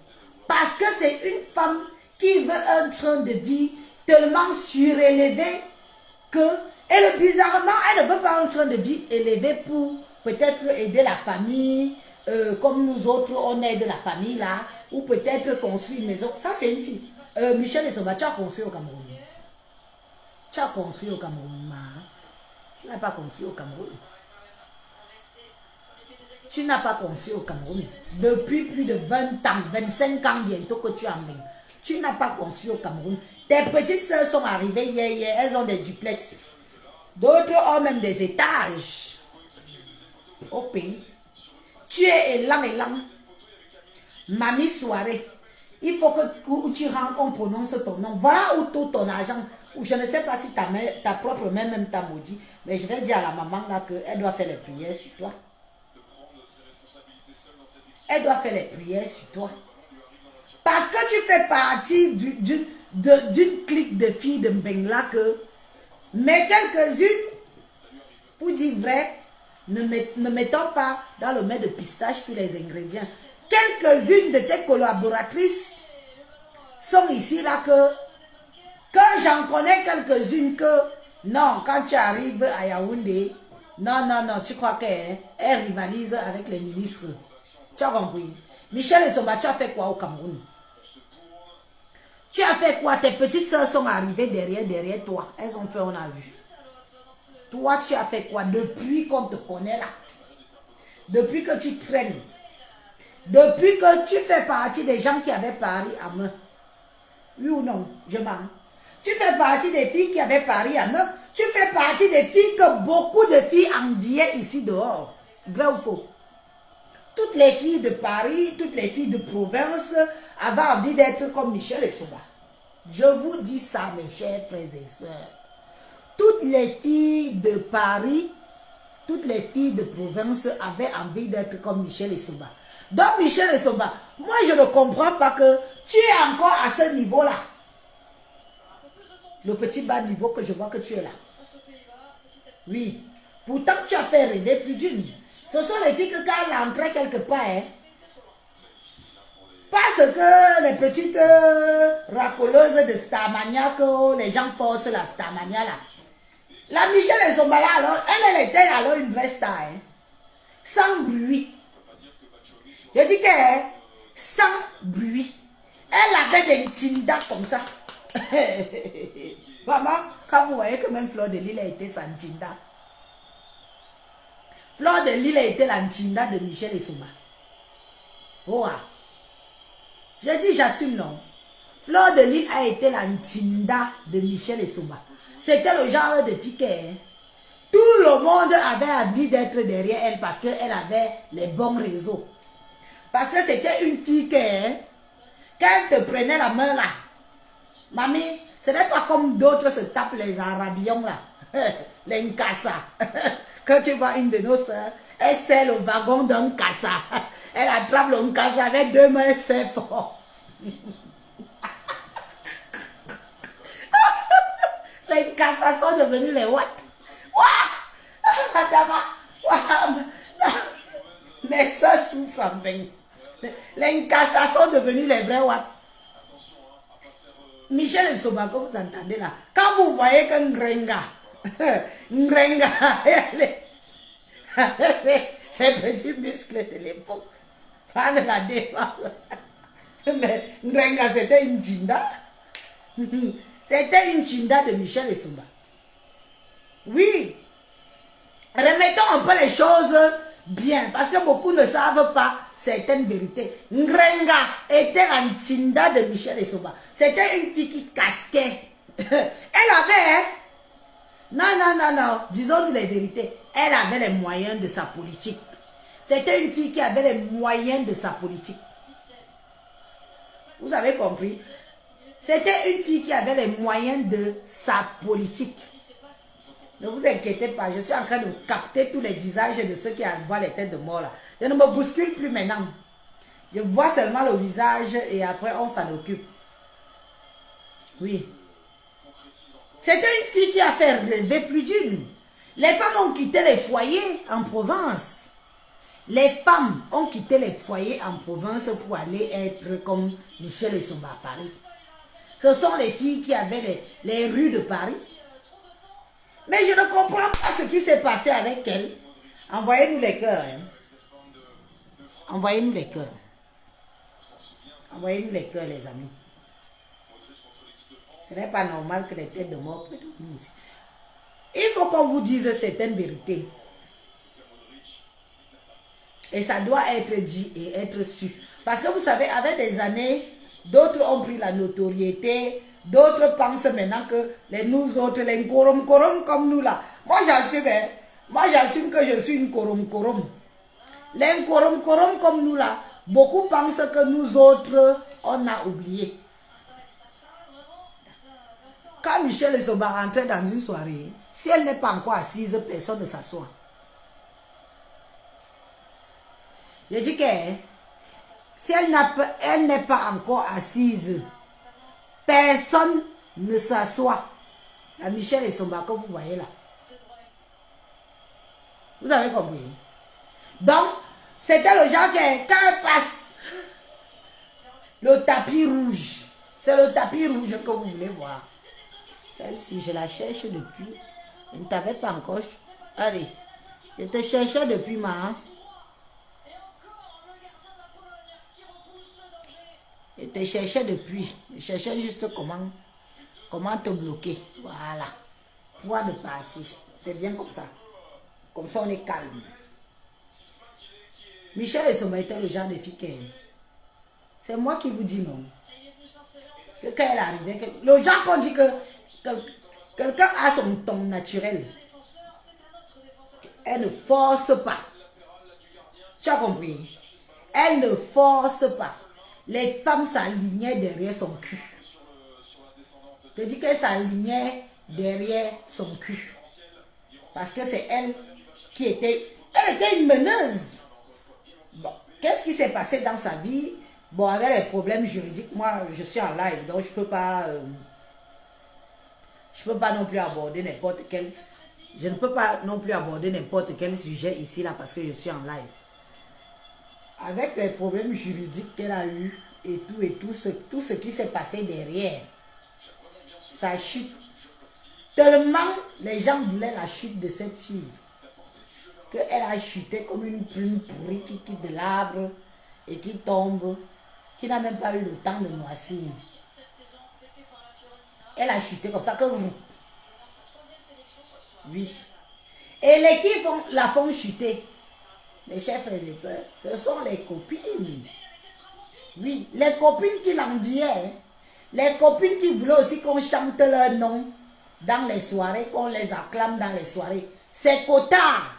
Parce que c'est une femme qui veut un train de vie tellement surélevé que, et bizarrement, elle ne veut pas un train de vie élevé pour peut-être aider la famille, comme nous autres, on aide la famille là, ou peut-être construire une maison. Ça, c'est une fille. Michelle Essoba, tu as construit au Cameroun. Tu as construit au Cameroun, ma. Tu n'as pas construit au Cameroun. Tu n'as pas construit au Cameroun. Depuis plus de 20 ans, 25 ans bientôt que tu emmènes. Tu n'as pas construit au Cameroun. Tes petites soeurs sont arrivées hier, elles ont des duplex. D'autres ont même des étages au pays. Tu es élan. Mamie soirée. Il faut que tu rentres, on prononce ton nom. Voilà où tout ton argent. Ou je ne sais pas si ta propre mère même t'a maudit. Mais je vais dire à la maman là qu'elle doit faire les prières sur toi. Elle doit faire les prières sur toi. Parce que tu fais partie d'une clique de filles de Mbengla que, mais quelques-unes, pour dire vrai, ne mettons pas dans le mets de pistache tous les ingrédients. Quelques-unes de tes collaboratrices sont ici là que, quand j'en connais quelques-unes que, non, quand tu arrives à Yaoundé, non, tu crois qu'elle rivalise avec les ministres. Tu as compris? Michelle Essoba, tu as fait quoi au Cameroun? Tu as fait quoi? Tes petites soeurs sont arrivées derrière toi. Elles ont fait, on a vu. Toi, tu as fait quoi depuis qu'on te connaît là? Depuis que tu traînes. Depuis que tu fais partie des gens qui avaient Paris à main. Oui ou non? Je mens. Tu fais partie des filles qui avaient Paris à main. Tu fais partie des filles que beaucoup de filles enviaient ici dehors. Vrai ou faux? Toutes les filles de Paris, toutes les filles de province avaient envie d'être comme Michelle Essoba. Je vous dis ça, mes chers frères et sœurs. Toutes les filles de Paris, toutes les filles de province avaient envie d'être comme Michelle Essoba. Donc Michelle Essoba, moi je ne comprends pas que tu es encore à ce niveau-là. Le petit bas niveau que je vois que tu es là. Oui. Pourtant tu as fait rêver plus d'une. Ce sont les filles que quand elles entraient quelque part, hein, parce que les petites racoleuses de Starmania, que les gens forcent la Starmania là. La Michelle Essoba là, alors, elle était alors une vraie star. Hein, sans bruit. Je dis que sans bruit. Elle avait des tindas comme ça. Maman, quand vous voyez que même Fleur de Lille a été sans tinda. Fleur de Lille a été l'antinda de Michelle Essoba. Oh, je dis, j'assume, non. Fleur de Lille a été l'antinda de Michelle Essoba. C'était le genre de piquet. Hein. Tout le monde avait envie d'être derrière elle parce qu'elle avait les bons réseaux. Parce que c'était une fille qui, hein, quand elle te prenait la main là, mamie, Ce n'est pas comme d'autres se tapent les arabillons là. Les Nkassa. Quand tu vois une de nos soeurs, elle serre le wagon d'un Nkassa. Elle attrape le Nkassa avec 2 mains, elle serre fort. Les Nkassa sont devenus les what? Mes soeurs souffrent en peine. Les Nkassa sont devenus les vrais what? Michel et Soba, comme vous entendez là, quand vous voyez qu'un Ngrenga, ces petits muscles de l'époque, prendre la défense. Mais Ngrenga, c'était une Jinda. C'était une Jinda de Michel et Soba. Oui. Remettons un peu les choses bien, parce que beaucoup ne savent pas certaines vérités. Ngrenga était la Jinda de Michel et Soba. C'était une fille qui casquait. Elle avait... Non, disons-nous les vérités. Elle avait les moyens de sa politique. C'était une fille qui avait les moyens de sa politique. Vous avez compris? C'était une fille qui avait les moyens de sa politique. Ne vous inquiétez pas, je suis en train de capter tous les visages de ceux qui envoient les têtes de mort là. Je ne me bouscule plus maintenant. Je vois seulement le visage et après on s'en occupe. Oui. C'était une fille qui a fait rêver plus d'une. Les femmes ont quitté les foyers en Provence. Les femmes ont quitté les foyers en province pour aller être comme Michel et Soba à Paris. Ce sont les filles qui avaient les rues de Paris. Mais je ne comprends pas ce qui s'est passé avec elles. Envoyez-nous les cœurs. Hein. Envoyez-nous les cœurs. Envoyez-nous les cœurs, les amis. Ce n'est pas normal que les têtes de mort prédominent ici. Il faut qu'on vous dise certaines vérités. Et ça doit être dit et être su. Parce que vous savez, avec des années, d'autres ont pris la notoriété. D'autres pensent maintenant que nous autres, les korom comme nous là. Moi j'assume, hein. Moi j'assume que je suis une korom. Les korom comme nous là, beaucoup pensent que nous autres, on a oublié. Quand Michel et Soba rentraient dans une soirée, si elle n'est pas encore assise, personne ne s'assoit. Je dis que si elle n'est pas encore assise, personne ne s'assoit. La Michel et Soba que vous voyez là. Vous avez compris? Donc, c'était le genre que quand elle passe, le tapis rouge, c'est le tapis rouge que vous voulez voir. Celle-ci, je la cherche depuis. Je ne t'avais pas encore. Allez, je te cherchais depuis ma. Je te cherchais depuis. Je cherchais juste comment te bloquer. Voilà. Point de partie. C'est bien comme ça. Comme ça, on est calme. Michel et Soba étaient le genre de fille que... C'est moi qui vous dis non. Que quand elle arrivait... Le genre qu'on dit que quelqu'un a son ton naturel. Elle ne force pas. Tu as compris? Elle ne force pas. Les femmes s'alignaient derrière son cul. Je dis qu'elle s'alignait derrière son cul. Parce que c'est elle qui était... Elle était une meneuse. Bon, qu'est-ce qui s'est passé dans sa vie? Bon, avec les problèmes juridiques, moi, je suis en live, donc je peux pas non plus aborder n'importe quel... Je ne peux pas non plus aborder n'importe quel sujet ici, là, parce que je suis en live. Avec les problèmes juridiques qu'elle a eu et tout ce qui s'est passé derrière, sa chute. Tellement les gens voulaient la chute de cette fille, qu'elle a chuté comme une plume pourrie qui quitte de l'arbre et qui tombe, qui n'a même pas eu le temps de noircir. Elle a chuté comme ça que vous. Oui. Et les qui la font chuter, les chefs et les sœurs, ce sont les copines. Oui, les copines qui l'enviaient. Les copines qui voulaient aussi qu'on chante leur nom dans les soirées, qu'on les acclame dans les soirées. C'est Cotard.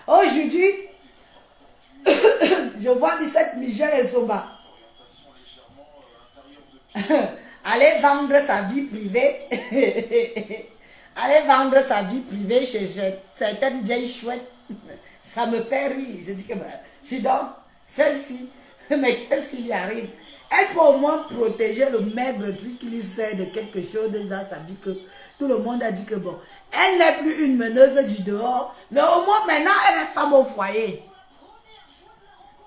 Aujourd'hui, je vois cette Michel et Somba. Allez vendre sa vie privée. Allez vendre sa vie privée chez certaines vieilles chouettes. Ça me fait rire. Je dis que, je suis donc, celle-ci, mais qu'est-ce qui lui arrive? Elle peut au moins protéger le maigre truc qui lui sert de quelque chose dans sa vie que tout le monde a dit que bon. Elle n'est plus une meneuse du dehors, mais au moins maintenant elle est femme au foyer.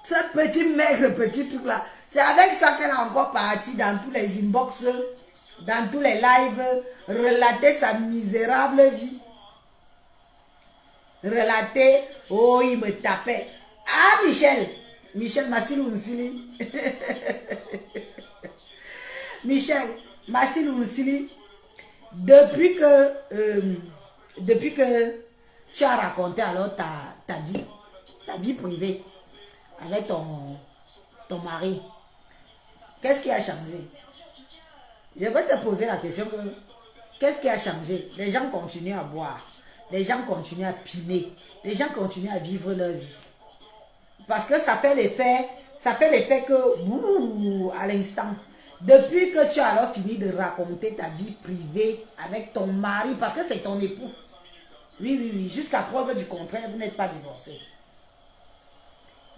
Ce petit maigre petit truc là, c'est avec ça qu'elle a encore parti dans tous les inbox, dans tous les lives, relater sa misérable vie. Relater, oh il me tapait. Ah Michel Massilou Nsili. Michel Massilou Nsili, depuis que tu as raconté alors ta vie privée avec ton mari, qu'est-ce qui a changé? Je vais te poser la question que qu'est-ce qui a changé? Les gens continuent à boire, les gens continuent à piner, les gens continuent à vivre leur vie. Parce que ça fait l'effet que, à l'instant, depuis que tu as alors fini de raconter ta vie privée avec ton mari, parce que c'est ton époux. Oui, jusqu'à preuve du contraire, vous n'êtes pas divorcés.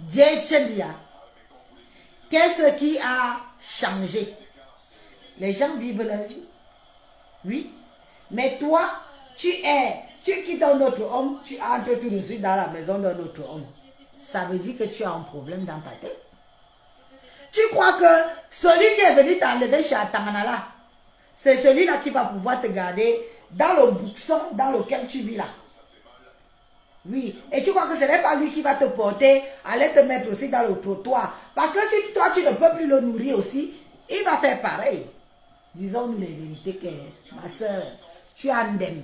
Djechendia, qu'est-ce qui a changé? Les gens vivent leur vie. Oui. Mais toi, tu quittes un autre homme, tu entres tout de suite dans la maison d'un autre homme. Ça veut dire que tu as un problème dans ta tête. Tu crois que celui qui est venu t'enlever chez Atanganala, c'est celui-là qui va pouvoir te garder dans le buxon dans lequel tu vis là. Oui. Et tu crois que ce n'est pas lui qui va te porter, aller te mettre aussi dans le trottoir. Parce que si toi tu ne peux plus le nourrir aussi, il va faire pareil. Disons-nous les vérités que ma soeur, tu as ndem.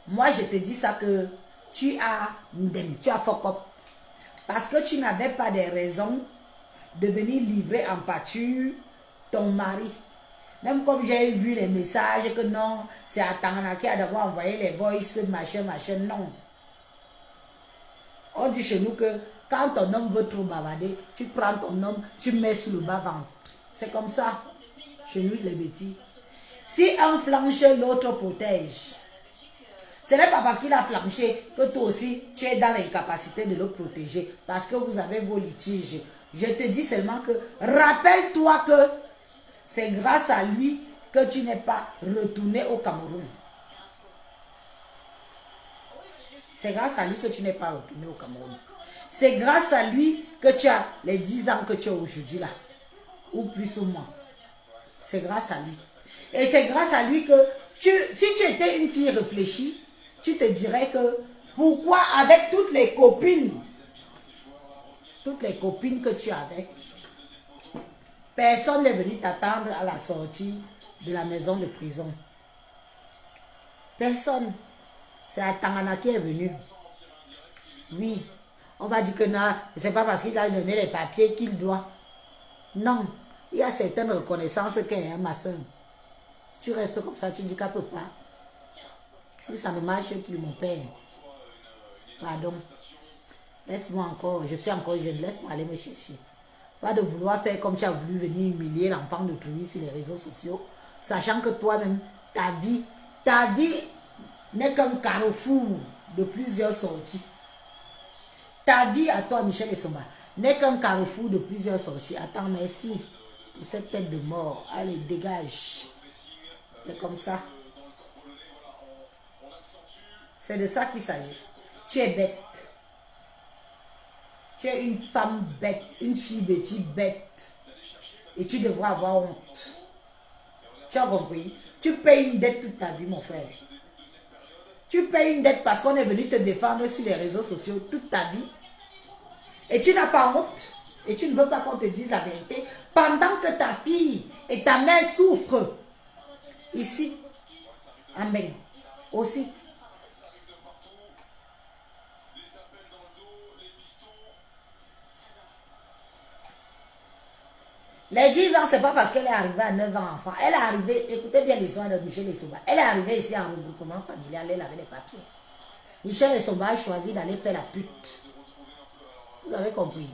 Moi je te dis ça que tu as ndem, tu as fuck up. Parce que tu n'avais pas de raisons de venir livrer en pâture ton mari. Même comme j'ai vu les messages que non, c'est Atangana qui a d'abord envoyé les voices, machin, non. On dit chez nous que quand ton homme veut trop bavarder, tu prends ton homme, tu mets sur le bas-ventre. C'est comme ça, chez nous les bêtises. Si un flanche, l'autre protège. Ce n'est pas parce qu'il a flanché que toi aussi, tu es dans l'incapacité de le protéger. Parce que vous avez vos litiges. Je te dis seulement que, rappelle-toi que c'est grâce à lui que tu n'es pas retourné au Cameroun. C'est grâce à lui que tu n'es pas retourné au Cameroun. C'est grâce à lui que tu as les 10 ans que tu as aujourd'hui là. Ou plus ou moins. C'est grâce à lui. Et c'est grâce à lui que, si tu étais une fille réfléchie, tu te dirais que pourquoi avec toutes les copines que tu avais, personne n'est venu t'attendre à la sortie de la maison de prison. Personne. C'est Atangana qui est venu. Oui. On va dire que non, c'est pas parce qu'il a donné les papiers qu'il doit. Non. Il y a certaines reconnaissances qu'elle a, ma soeur. Tu restes comme ça, tu ne dis qu'à peu pas. Si ça ne marche plus, mon père, pardon, laisse-moi encore, je suis encore jeune, laisse-moi aller me chercher. Pas de vouloir faire comme tu as voulu venir humilier l'enfant de Trouille sur les réseaux sociaux, sachant que toi-même, ta vie n'est qu'un carrefour de plusieurs sorties. Ta vie à toi, Michel Essomba, n'est qu'un carrefour de plusieurs sorties. Attends, merci pour cette tête de mort. Allez, dégage. C'est comme ça. C'est de ça qu'il s'agit. Tu es bête. Tu es une femme bête, une fille bête. Et tu devrais avoir honte. Tu as compris? Tu payes une dette toute ta vie, mon frère. Tu payes une dette parce qu'on est venu te défendre sur les réseaux sociaux toute ta vie. Et tu n'as pas honte. Et tu ne veux pas qu'on te dise la vérité. Pendant que ta fille et ta mère souffrent. Ici. Amen. Aussi. Les 10 ans, c'est pas parce qu'elle est arrivée à 9 ans enfant. Elle est arrivée, écoutez bien l'histoire de Michel Essomba. Elle est arrivée ici en regroupement familial, elle avait les papiers. Michel Essomba a choisi d'aller faire la pute. Vous avez compris?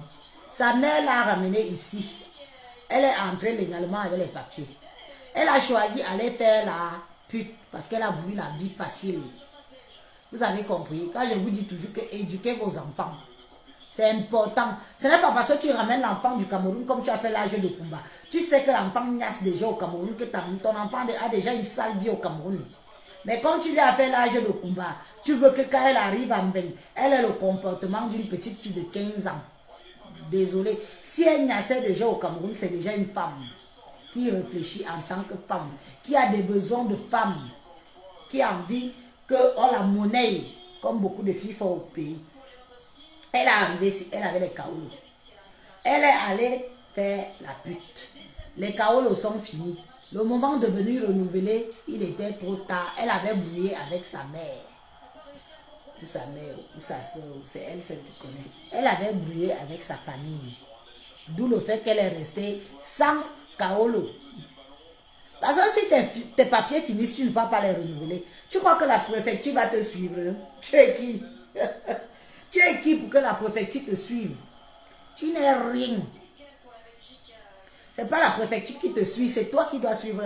Sa mère l'a ramené ici. Elle est entrée légalement avec les papiers. Elle a choisi d'aller faire la pute parce qu'elle a voulu la vie facile. Vous avez compris? Quand je vous dis toujours que éduquez vos enfants, c'est important. Ce n'est pas parce que tu ramènes l'enfant du Cameroun comme tu as fait l'âge de combat. Tu sais que l'enfant naisse déjà au Cameroun, que ton enfant a déjà une sale vie au Cameroun. Mais quand tu lui as fait l'âge de combat, tu veux que quand elle arrive en Beng, elle ait le comportement d'une petite fille de 15 ans. Désolé. Si elle naissait déjà au Cameroun, c'est déjà une femme qui réfléchit en tant que femme, qui a des besoins de femme, qui a envie qu'on la monnaie, comme beaucoup de filles font au pays. Elle est arrivée ici, elle avait les kaolos. Elle est allée faire la pute. Les kaolos sont finis. Le moment de venir renouveler, il était trop tard. Elle avait brouillé avec sa mère. Ou sa mère, ou sa soeur, ou c'est elle, celle qui connaît. Elle avait brouillé avec sa famille. D'où le fait qu'elle est restée sans kaolo. Parce que si tes papiers finissent, tu ne vas pas les renouveler. Tu crois que la préfecture va te suivre? Tu es qui? Tu es qui pour que la préfecture te suive? Tu n'es rien. Ce n'est pas la préfecture qui te suit, c'est toi qui dois suivre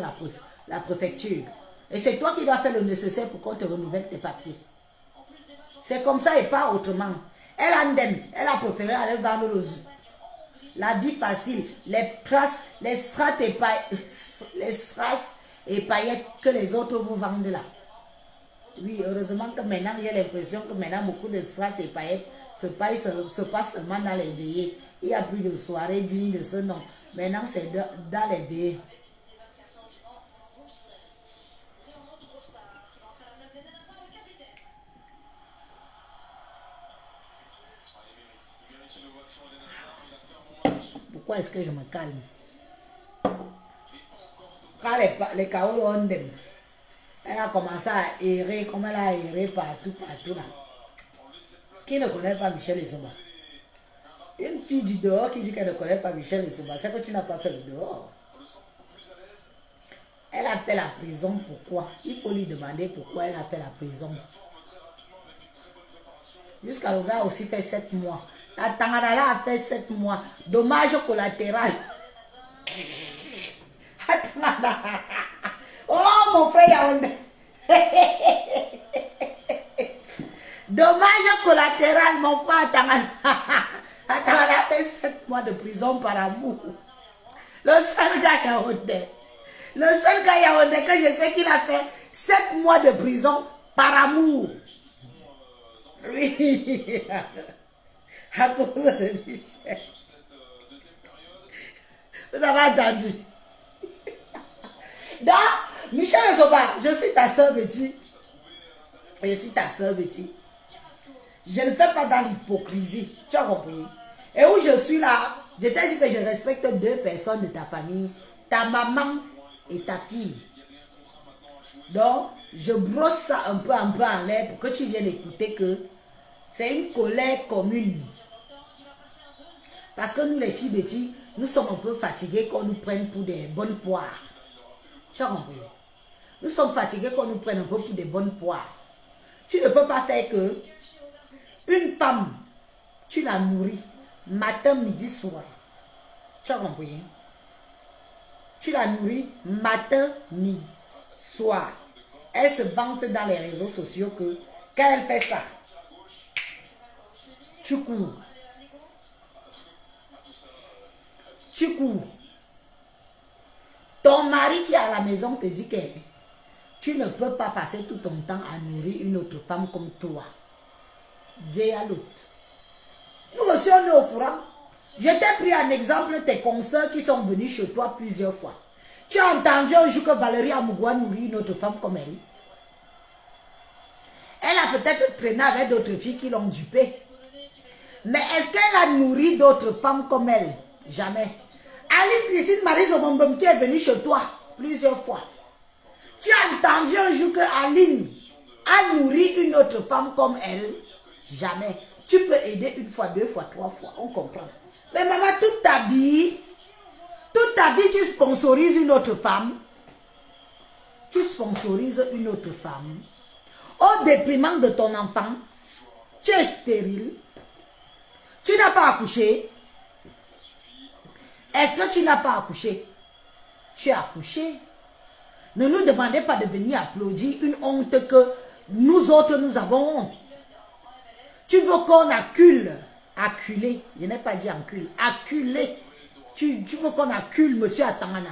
la préfecture. Et c'est toi qui dois faire le nécessaire pour qu'on te renouvelle tes papiers. C'est comme ça et pas autrement. Elle a préféré aller vendre le zoo. La vie facile, les strass et paillettes que les autres vous vendent là. Oui, heureusement que maintenant, j'ai l'impression que maintenant, beaucoup de strass et paillettes se passent seulement dans les veillées. Il n'y a plus de soirée digne de ce nom. Maintenant, c'est dans les veillées. Pourquoi est-ce que je me calme? Quand les kaolos ont dem, elle a commencé à errer comme elle a erré partout là. Qui ne connaît pas Michel Esoba? Une fille du dehors qui dit qu'elle ne connaît pas Michel Esoba, c'est que tu n'as pas fait le dehors. Elle a fait la prison, pourquoi? Il faut lui demander pourquoi elle a fait la prison. Jusqu'à le gars aussi fait 7 mois. La Tangadala a fait 7 mois. Dommage collatéral. Oh mon frère Yaoundé. Dommage collatéral mon frère Tangadala. Tangadala a fait 7 mois de prison par amour. Le seul gars Yaoundé. Le seul gars Yaoundé que je sais qu'il a fait 7 mois de prison par amour. Oui. À cause de Michel. Vous avez entendu? Donc, Michel Esoba, je suis ta soeur Betty. Je suis ta soeur Betty. Je ne fais pas dans l'hypocrisie. Tu as compris? Et où je suis là, je t'ai dit que je respecte 2 personnes de ta famille, ta maman et ta fille. Donc, je brosse ça un peu en l'air pour que tu viennes écouter que c'est une colère commune. Parce que nous, les filles Betty, nous sommes un peu fatigués qu'on nous prenne pour des bonnes poires. Tu as compris? Nous sommes fatigués qu'on nous prenne un peu pour des bonnes poires. Tu ne peux pas faire que une femme, tu la nourris matin, midi, soir. Tu as compris? Tu la nourris matin, midi, soir. Elle se vante dans les réseaux sociaux que quand elle fait ça, tu cours. Tu cours. Ton mari qui est à la maison te dit que tu ne peux pas passer tout ton temps à nourrir une autre femme comme toi. Dis à l'autre. Nous aussi on est au courant. Je t'ai pris un exemple tes consoeurs qui sont venus chez toi plusieurs fois. Tu as entendu un jour que Valérie Amougouan nourrit une autre femme comme elle? Elle a peut-être traîné avec d'autres filles qui l'ont dupée. Mais est-ce qu'elle a nourri d'autres femmes comme elle? Jamais. Aline Christine Marie Zobombom qui est venue chez toi plusieurs fois. Tu as entendu un jour que Aline a nourri une autre femme comme elle? Jamais. Tu peux aider 1 fois, 2 fois, 3 fois. On comprend. Mais maman, toute ta vie, tu sponsorises une autre femme. Tu sponsorises une autre femme. Au déprimant de ton enfant, tu es stérile. Tu n'as pas accouché? Est-ce que tu n'as pas accouché? Tu as accouché. Ne nous demandez pas de venir applaudir une honte que nous autres, nous avons honte. Tu veux qu'on accule, acculé, je n'ai pas dit encule, acculé. Tu veux qu'on accule monsieur Atangana.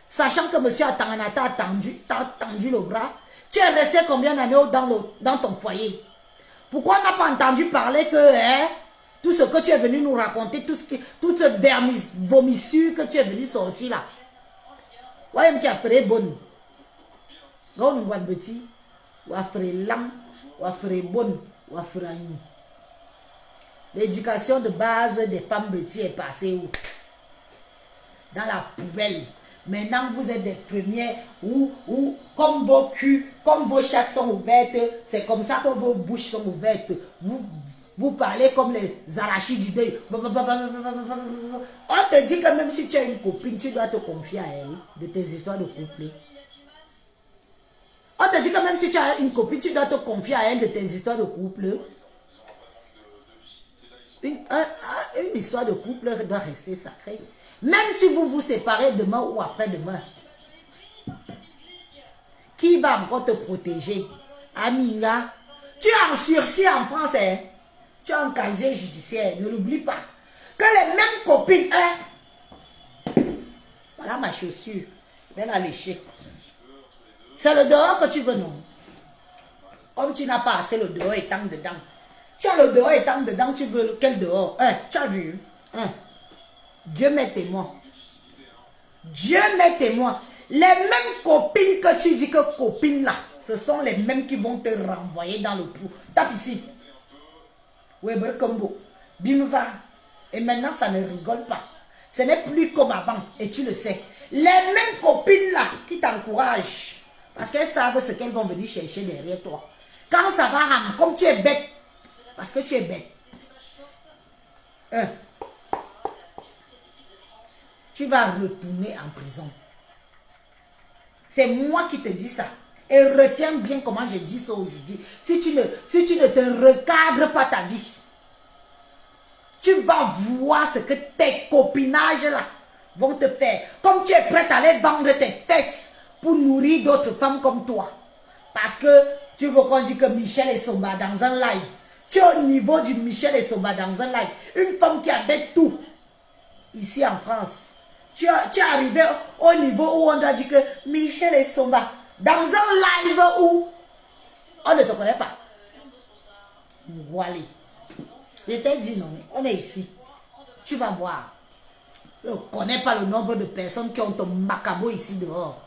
Sachant que monsieur Atangana t'a tendu le bras. Tu es resté combien d'années dans ton foyer? Pourquoi on n'a pas entendu parler que tout ce que tu es venu nous raconter, toute cette vomissure que tu es venu sortir là? Ouais, qui a fait bonne. On voit le petit, ou a fait lent, ou a fait bonne, ou a fait agneau. L'éducation de base des femmes petits est passée où? Dans la poubelle. Maintenant, vous êtes des premiers où comme vos culs, comme vos chattes sont ouvertes, c'est comme ça que vos bouches sont ouvertes. Vous parlez comme les arachides du deuil. On te dit que même si tu as une copine, tu dois te confier à elle de tes histoires de couple. On te dit que même si tu as une copine, tu dois te confier à elle de tes histoires de couple. Une histoire de couple doit rester sacrée. Même si vous vous séparez demain ou après-demain. Qui va encore te protéger? Aminga, tu es en sursis en France, hein? Tu as un casier judiciaire, ne l'oublie pas. Que les mêmes copines, voilà ma chaussure, je vais la lécher. C'est le dehors que tu veux, non? Comme tu n'as pas assez le dehors étant dedans. Tu as le dehors étant dedans, tu veux quel dehors? Tu as vu? Dieu m'est témoin. Dieu m'est témoin. Les mêmes copines que tu dis que copines là, ce sont les mêmes qui vont te renvoyer dans le trou. Tape ici. Weber Combo. Bimva. Et maintenant, ça ne rigole pas. Ce n'est plus comme avant. Et tu le sais. Les mêmes copines là qui t'encouragent. Parce qu'elles savent ce qu'elles vont venir chercher derrière toi. Quand ça va, comme tu es bête. Parce que tu es bête. Tu vas retourner en prison. C'est moi qui te dis ça. Et retiens bien comment je dis ça aujourd'hui. Si tu ne te recadres pas ta vie, tu vas voir ce que tes copinages là vont te faire. Comme tu es prête à aller vendre tes fesses pour nourrir d'autres femmes comme toi. Parce que tu veux qu'on dise que Michel est Somba dans un live. Tu es au niveau du Michel et Somba dans un live. Une femme qui avait tout. Ici en France. Tu es arrivé au niveau où on doit dire que Michel et Somba. Dans un live où on ne te connaît pas. Voilà. Je t'ai dit non. On est ici. Tu vas voir. Je ne connais pas le nombre de personnes qui ont ton macabo ici dehors.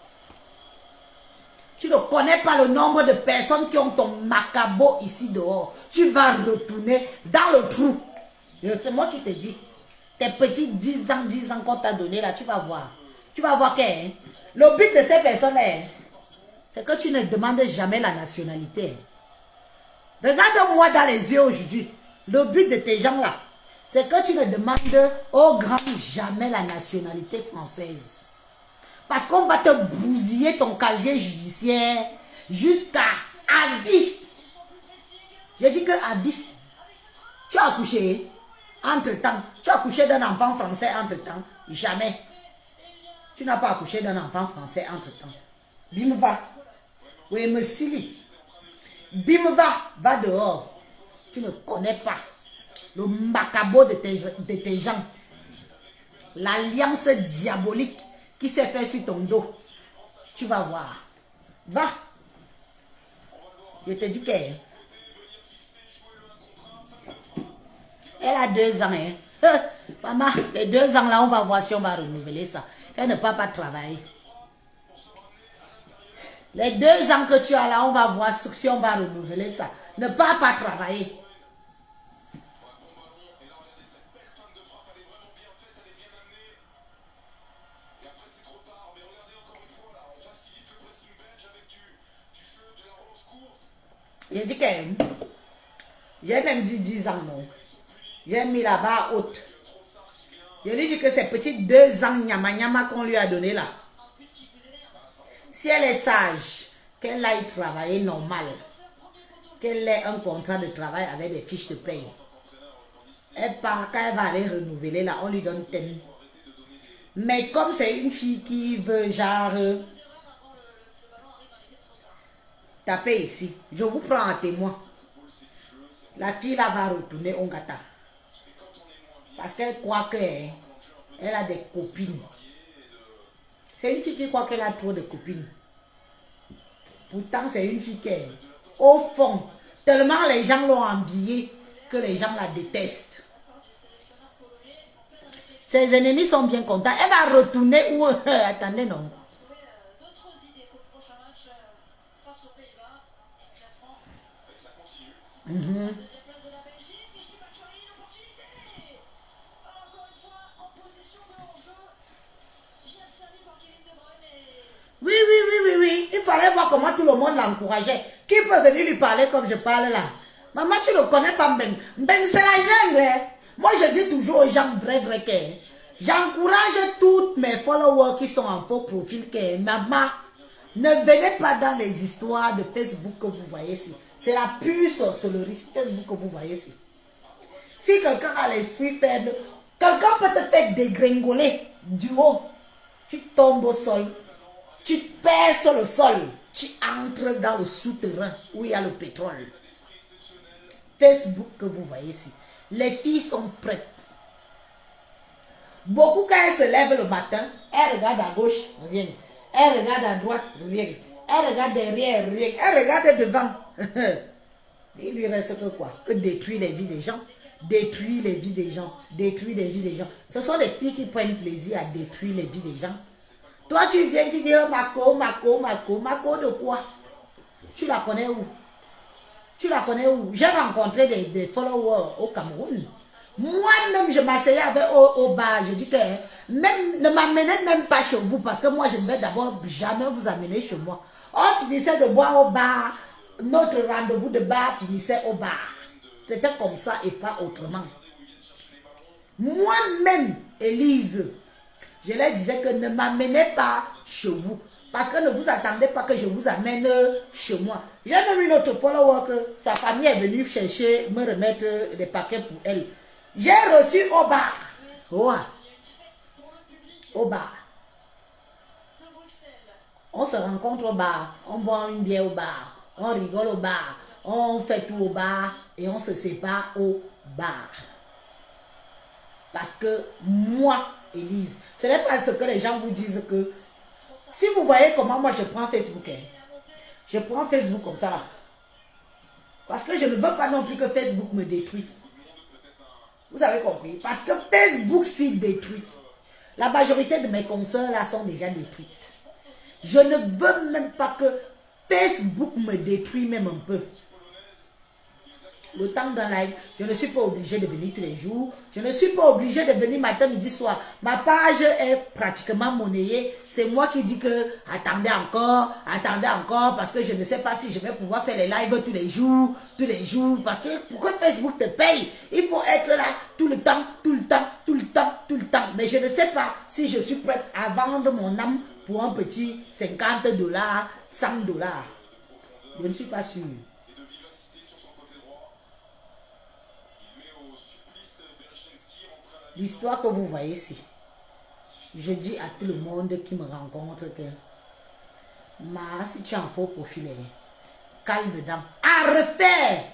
Tu ne connais pas le nombre de personnes qui ont ton macabo ici dehors. Tu vas retourner dans le trou. C'est moi qui te dis. Tes petits 10 ans qu'on t'a donné là, tu vas voir. Tu vas voir que le but de ces personnes, c'est que tu ne demandes jamais la nationalité. Regarde-moi dans les yeux aujourd'hui. Le but de tes gens là, c'est que tu ne demandes au grand jamais la nationalité française. Parce qu'on va te bousiller ton casier judiciaire jusqu'à vie. Je dis que à vie. Tu as accouché entre-temps. Tu as accouché d'un enfant français entre-temps. Jamais. Tu n'as pas accouché d'un enfant français entre-temps. Bim va. Oui, me sili. Bim va dehors. Tu ne connais pas le macabo de tes gens. L'alliance diabolique qui s'est fait sur ton dos. Tu vas voir. Va. Je te dis qu'elle a 2 ans. Maman, les 2 ans là, on va voir si on va renouveler ça. Elle ne peut pas travailler. Les 2 ans que tu as là, on va voir si on va renouveler ça. Ne peut pas travailler. J'ai dit que j'ai même dit 10 ans, non. J'ai mis la barre haute. Je lui dis que ces petits 2 ans nyama qu'on lui a donné là. Si elle est sage, qu'elle aille travailler normal. Qu'elle ait un contrat de travail avec des fiches de paye. Elle part, quand elle va aller renouveler là, on lui donne 10. Mais comme c'est une fille qui veut genre taper ici, je vous prends en témoin. La fille là va retourner au gâteau. Parce qu'elle croit qu'elle a des copines. C'est une fille qui croit qu'elle a trop de copines. Pourtant, c'est une fille qui est au fond. Tellement les gens l'ont habillée que les gens la détestent. Ses ennemis sont bien contents. Elle va retourner où? Attendez, non. Oui, oui, oui, oui, oui. Il fallait voir comment tout le monde l'encourageait. Qui peut venir lui parler comme je parle là? Maman, tu ne connais pas Mbeng. Mbeng, c'est la jungle. Hein? Moi, je dis toujours aux gens vrai que j'encourage toutes mes followers qui sont en faux profil que maman, ne venez pas dans les histoires de Facebook que vous voyez ici. C'est la pure sorcellerie. Facebook que vous voyez ici. Si quelqu'un a l'esprit faible, quelqu'un peut te faire dégringoler du haut. Tu tombes au sol. Tu perces le sol, tu entres dans le souterrain où il y a le pétrole. Facebook que vous voyez ici. Les filles sont prêtes. Beaucoup quand elles se lèvent le matin, elles regardent à gauche, rien. Elles regardent à droite, rien. Elles regardent derrière, rien. Elles regardent devant. Il lui reste que quoi? Que détruire les vies des gens. Détruire les vies des gens. Détruire les vies des gens. Ce sont les filles qui prennent plaisir à détruire les vies des gens. Toi, tu viens, tu dis, Mako, Mako, Mako. Mako de quoi? Tu la connais où? Tu la connais où? J'ai rencontré des followers au Cameroun. Moi-même, je m'asseyais avec au bar. Je dis que même, ne m'amenez même pas chez vous parce que moi, je ne vais d'abord jamais vous amener chez moi. On finissait de boire au bar. Notre rendez-vous de bar finissait au bar. C'était comme ça et pas autrement. Moi-même, Élise, je leur disais que ne m'amenez pas chez vous. Parce que ne vous attendez pas que je vous amène chez moi. J'ai même une autre follower que sa famille est venue chercher, me remettre des paquets pour elle. J'ai reçu au bar. Ouais. Au bar. On se rencontre au bar. On boit une bière au bar. On rigole au bar. On fait tout au bar. Et on se sépare au bar. Parce que moi, Élise, ce n'est pas ce que les gens vous disent que... Si vous voyez comment moi je prends Facebook, hein, je prends Facebook comme ça là. Parce que je ne veux pas non plus que Facebook me détruise. Vous avez compris? Parce que Facebook s'y détruit. La majorité de mes consoeurs là sont déjà détruites. Je ne veux même pas que Facebook me détruise même un peu. Le temps d'un live, je ne suis pas obligée de venir tous les jours. Je ne suis pas obligée de venir matin, midi, soir. Ma page est pratiquement monnayée. C'est moi qui dis que attendez encore, parce que je ne sais pas si je vais pouvoir faire les lives tous les jours. Parce que pour que Facebook te paye, il faut être là tout le temps. Mais je ne sais pas si je suis prête à vendre mon âme pour un petit $50, $100. Je ne suis pas sûre. L'histoire que vous voyez ici, je dis à tout le monde qui me rencontre que si tu es en faux profil, calme dedans. À refaire,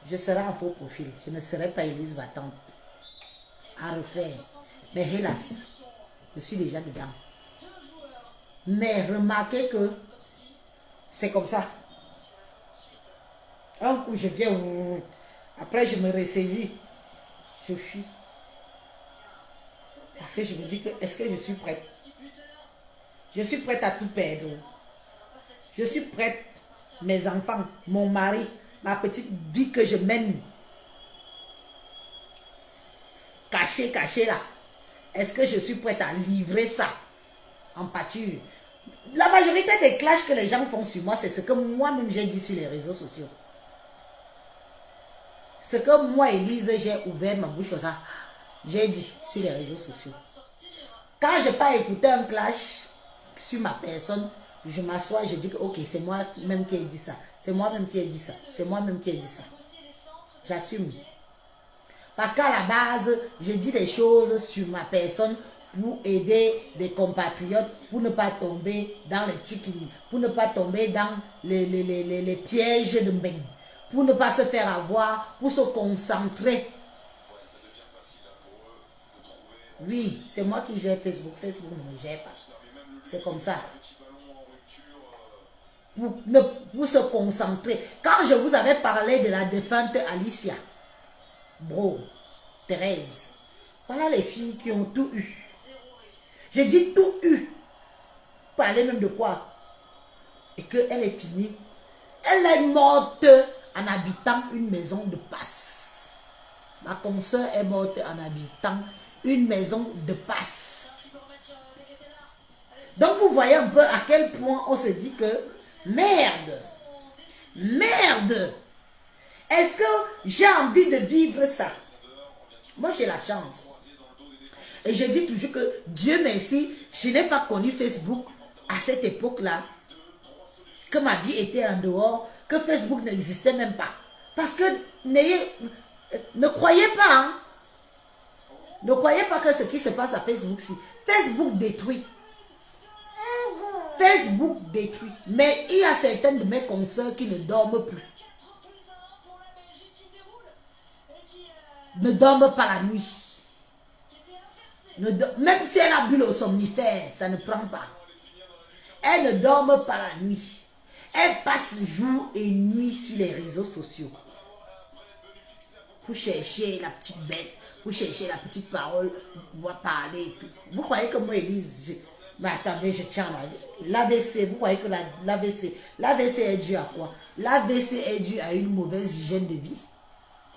je serai en faux profil. Je ne serai pas Élise Battante. À refaire. Mais hélas, je suis déjà dedans. Mais remarquez que c'est comme ça. Un coup, je viens, après je me ressaisis, je fuis. Parce que je me dis que, est-ce que je suis prête? Je suis prête à tout perdre. Je suis prête, mes enfants, mon mari, ma petite vie que je mène. Cachée là. Est-ce que je suis prête à livrer ça en pâture? La majorité des clashs que les gens font sur moi, c'est ce que moi-même j'ai dit sur les réseaux sociaux. Ce que moi, Élise, j'ai ouvert ma bouche là. J'ai dit sur les réseaux sociaux. Quand je n'ai pas écouté un clash sur ma personne, je m'assois, je dis que ok, c'est moi-même qui ai dit ça. C'est moi-même qui ai dit ça. C'est moi-même qui ai dit ça. J'assume. Parce qu'à la base, je dis des choses sur ma personne pour aider des compatriotes, pour ne pas tomber dans les trucs, pour ne pas tomber dans les pièges de Mbeng, pour ne pas se faire avoir, pour se concentrer. Oui, c'est moi qui gère Facebook. Facebook ne me gère pas. C'est comme ça. Pour se concentrer. Quand je vous avais parlé de la défunte Alicia, Bro, Thérèse, voilà les filles qui ont tout eu. J'ai dit tout eu. Parler même de quoi? Et qu'elle est finie. Elle est morte en habitant une maison de passe. Ma consoeur est morte en habitant une maison de passe. Donc vous voyez un peu à quel point on se dit que merde, merde, est-ce que j'ai envie de vivre ça? Moi j'ai la chance. Et je dis toujours que Dieu merci, je n'ai pas connu Facebook à cette époque-là, que ma vie était en dehors, que Facebook n'existait même pas. Parce que ne croyez pas, hein? Ne croyez pas que ce qui se passe à Facebook, si Facebook détruit. Facebook détruit. Mais il y a certaines de mes consoeurs qui ne dorment plus. Ne dorment pas la nuit. Même si elle a bu le somnifère, ça ne prend pas. Elle ne dorment pas la nuit. Elle passe jour et nuit sur les réseaux sociaux. Pour chercher la petite bête, pour chercher la petite parole, pour pouvoir parler. Vous croyez que moi, Élise, mais attendez, je tiens l'AVC, vous croyez que l'AVC est dû à quoi? L'AVC est dû à une mauvaise hygiène de vie.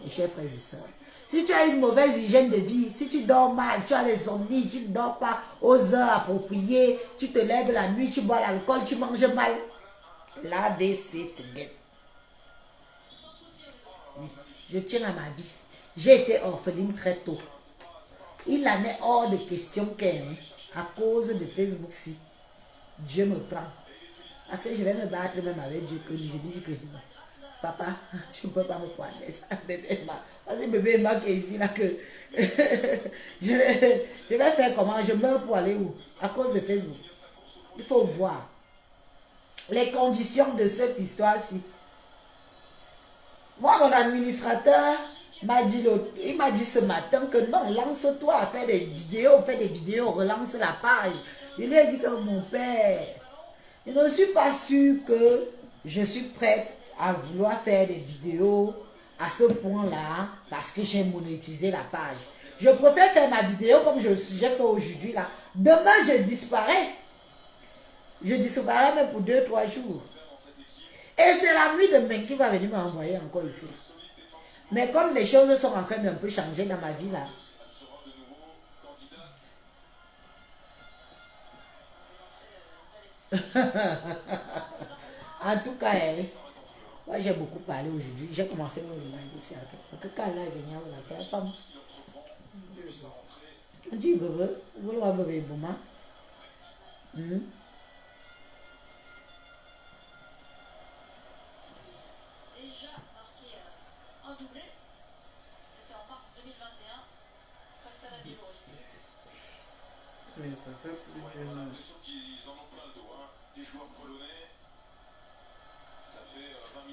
Mes chers frères et sœurs. Si tu as une mauvaise hygiène de vie, si tu dors mal, tu as les insomnies, tu ne dors pas aux heures appropriées, tu te lèves la nuit, tu bois l'alcool, tu manges mal, l'AVC te guette. Oui, je tiens à ma vie. J'ai été orpheline très tôt. Il en est hors de question qu'à cause de Facebook-ci, Dieu me prend. Parce que je vais me battre même avec Dieu, que je dis que papa, tu ne peux pas me prendre ça, bébé Emma. Parce que bébé Emma qui est ici, là, que je vais faire comment? Je meurs pour aller où? À cause de Facebook. Il faut voir les conditions de cette histoire-ci. Moi, mon administrateur m'a dit, il m'a dit ce matin que non, lance-toi à faire des vidéos, relance la page. Je lui ai dit que mon père, je ne suis pas sûre que je suis prête à vouloir faire des vidéos à ce point-là parce que j'ai monétisé la page. Je préfère faire ma vidéo comme j'ai fait aujourd'hui là. Demain, je disparais. Je disparais même pour 2-3 jours. Et c'est la nuit de Mbeng qui va venir m'envoyer encore ici. Mais comme les choses sont en train d'un peu changer dans ma vie là. En tout cas, moi j'ai beaucoup parlé aujourd'hui. J'ai commencé le live ici. Quand là, il vient, on a fait la femme. On dit bébé, vous voulez voir bébé Bouma? Mais ça fait plus d'une...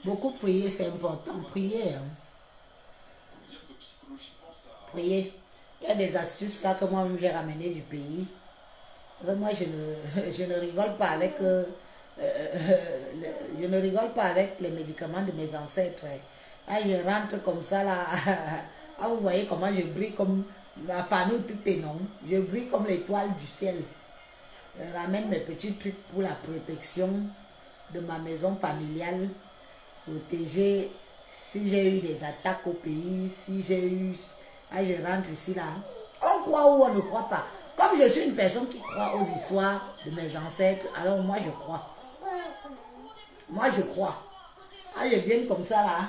Beaucoup prier, c'est important. Prier. Hein. Prier. Il y a des astuces là que moi-même j'ai ramenées du pays. Parce que moi, je ne rigole pas avec... je ne rigole pas avec les médicaments de mes ancêtres. Là, je rentre comme ça là. Ah, vous voyez comment je brille comme ma famille, tout est non. Je brille comme l'étoile du ciel. Je ramène mes petits trucs pour la protection de ma maison familiale. Protéger si j'ai eu des attaques au pays, si j'ai eu... Ah, je rentre ici là. On croit ou on ne croit pas. Comme je suis une personne qui croit aux histoires de mes ancêtres, alors moi je crois. Moi je crois. Ah, je viens comme ça là.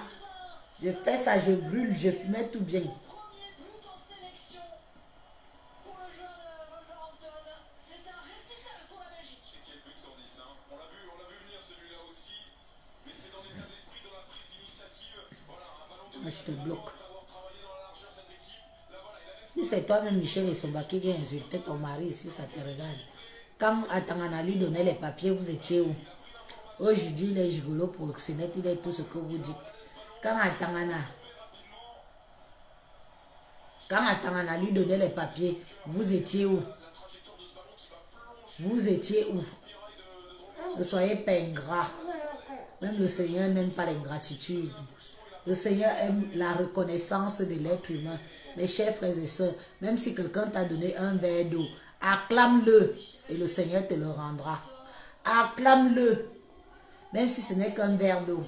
Je fais ça, je brûle, je mets tout bien. Moi, je te bloque. Si c'est toi-même, Michel Essomba, qui vient insulter ton mari ici, ça te regarde. Quand Atangana lui donnait les papiers, vous étiez où? Aujourd'hui, il est gigolo, proxénète, il est tout ce que vous dites. Quand Atangana lui donnait les papiers, vous étiez où? Vous étiez où? Ne soyez pas ingrat. Même le Seigneur n'aime pas l'ingratitude. Le Seigneur aime la reconnaissance de l'être humain. Mes chers frères et sœurs, même si quelqu'un t'a donné un verre d'eau, acclame-le et le Seigneur te le rendra. Acclame-le, même si ce n'est qu'un verre d'eau.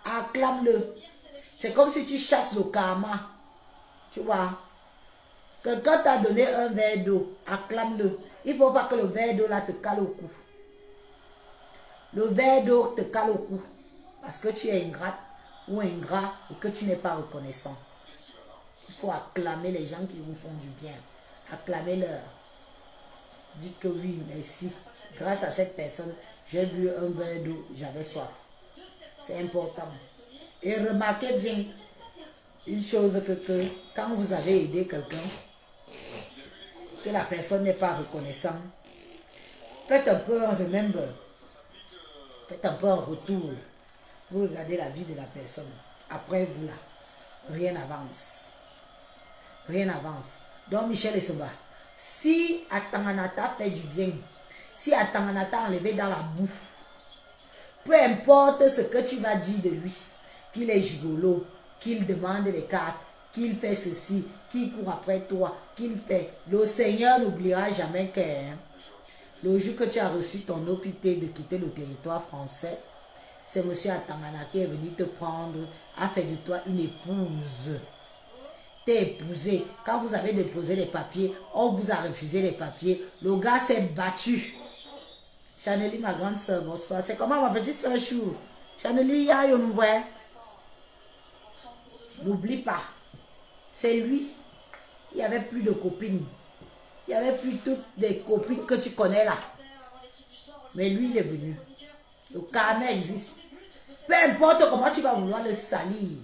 Acclame-le. C'est comme si tu chasses le karma. Tu vois? Quelqu'un t'a donné un verre d'eau, acclame-le. Il ne faut pas que le verre d'eau là te cale au cou. Le verre d'eau te cale au cou. Parce que tu es ingrate ou ingrat et que tu n'es pas reconnaissant. Il faut acclamer les gens qui vous font du bien. Acclamez-leur. Dites que oui, merci. Grâce à cette personne, j'ai bu un verre d'eau, j'avais soif. C'est important. Et remarquez bien une chose que quand vous avez aidé quelqu'un, que la personne n'est pas reconnaissante, faites un peu un remember. Faites un peu un retour. Vous regardez la vie de la personne. Après vous là, rien n'avance. Rien n'avance. Donc Michel Essomba, si Atangana t'a fait du bien, si Atangana t'a enlevé dans la boue, peu importe ce que tu vas dire de lui, qu'il est gigolo, qu'il demande les cartes, qu'il fait ceci, qu'il court après toi, qu'il fait, le Seigneur n'oubliera jamais que le jour que tu as reçu ton OPT de quitter le territoire français, c'est M. Atangana qui est venu te prendre, a fait de toi une épouse. T'es épousé. Quand vous avez déposé les papiers, on vous a refusé les papiers. Le gars s'est battu. Chaneli, ma grande soeur, bonsoir. C'est comment ma petite soeur Chou? Chaneli, ya yo nous voit. N'oublie pas. C'est lui. Il n'y avait plus de copines. Il n'y avait plus toutes les copines que tu connais là. Mais lui, il est venu. Le karma existe. Peu importe comment tu vas vouloir le salir.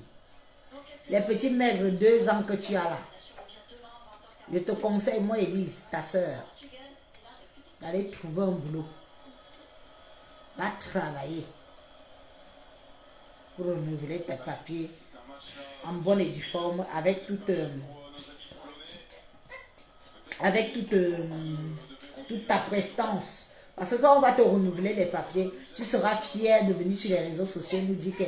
Les petits maigres 2 ans que tu as là. Je te conseille, moi Élise, ta soeur, d'aller trouver un boulot. Va travailler pour renouveler tes papiers en bonne et due forme avec toute ta prestance. Parce que quand on va te renouveler les papiers, tu seras fier de venir sur les réseaux sociaux et nous dire que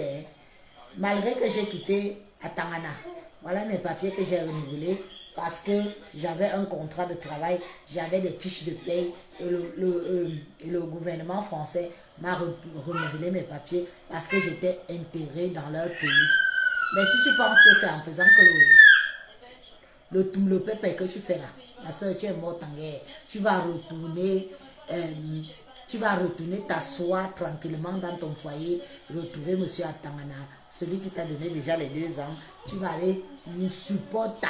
malgré que j'ai quitté Atangana, voilà mes papiers que j'ai renouvelés parce que j'avais un contrat de travail, j'avais des fiches de paye et le gouvernement français m'a renouvelé mes papiers parce que j'étais intégré dans leur pays. Mais si tu penses que c'est en faisant que le pépé que tu fais là, ma soeur, tu es morte en guerre, tu vas retourner t'asseoir tranquillement dans ton foyer, retrouver M. Atangana, celui qui t'a donné déjà les 2 ans, tu vas aller nous supporter.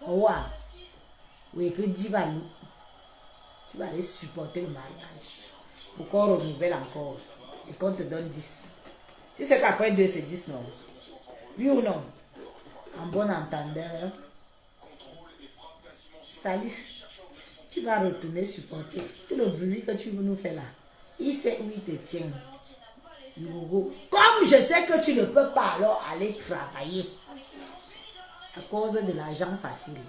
Oh, oui, que Divalou, tu vas aller supporter le mariage. Pour qu'on renouvelle encore et qu'on te donne 10. Tu sais qu'après 2, c'est 10, non? Oui ou non? En bon entendeur. Salut. Tu vas retourner supporter tout le bruit que tu veux nous faire là. Il sait où il te tient. Comme je sais que tu ne peux pas alors aller travailler à cause de l'argent facile.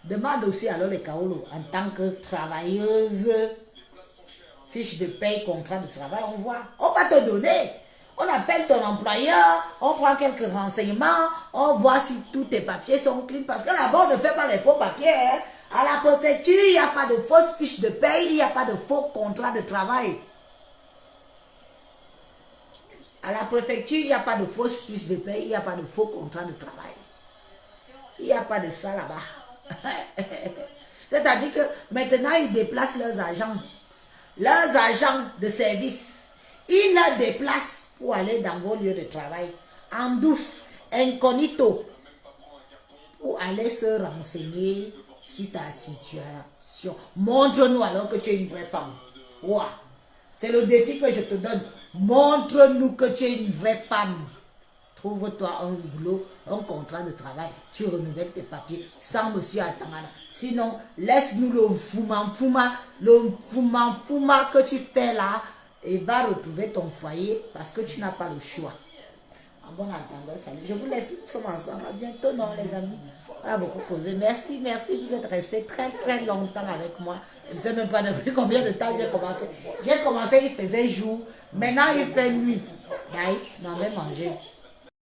Demande aussi alors les Kaolo en tant que travailleuse, fiche de paye, contrat de travail, on voit. On va te donner. On appelle ton employeur, on prend quelques renseignements, on voit si tous tes papiers sont clean. Parce que là-bas, on ne fait pas les faux papiers. Hein. À la préfecture, il n'y a pas de fausses fiches de paye, il n'y a pas de faux contrats de travail. À la préfecture, il n'y a pas de fausses fiches de paye, il n'y a pas de faux contrats de travail. Il n'y a pas de ça là-bas. C'est-à-dire que maintenant, ils déplacent leurs agents de service. Ils les déplacent pour aller dans vos lieux de travail, en douce, incognito, pour aller se renseigner sur ta situation. Montre-nous alors que tu es une vraie femme. Wow. C'est le défi que je te donne. Montre-nous que tu es une vraie femme. trouve-toi un boulot, un contrat de travail, tu renouvelles tes papiers sans monsieur Atangana. Sinon, laisse-nous le fouma que tu fais là et va retrouver ton foyer parce que tu n'as pas le choix. En bon attendant, salut. Je vous laisse, nous sommes ensemble. À bientôt, non, les amis. On a beaucoup causé. Merci, merci. Vous êtes restés très, très longtemps avec moi. Je ne sais même pas depuis combien de temps j'ai commencé. J'ai commencé, il faisait jour. Maintenant, il fait nuit. Bye. On avait mangé.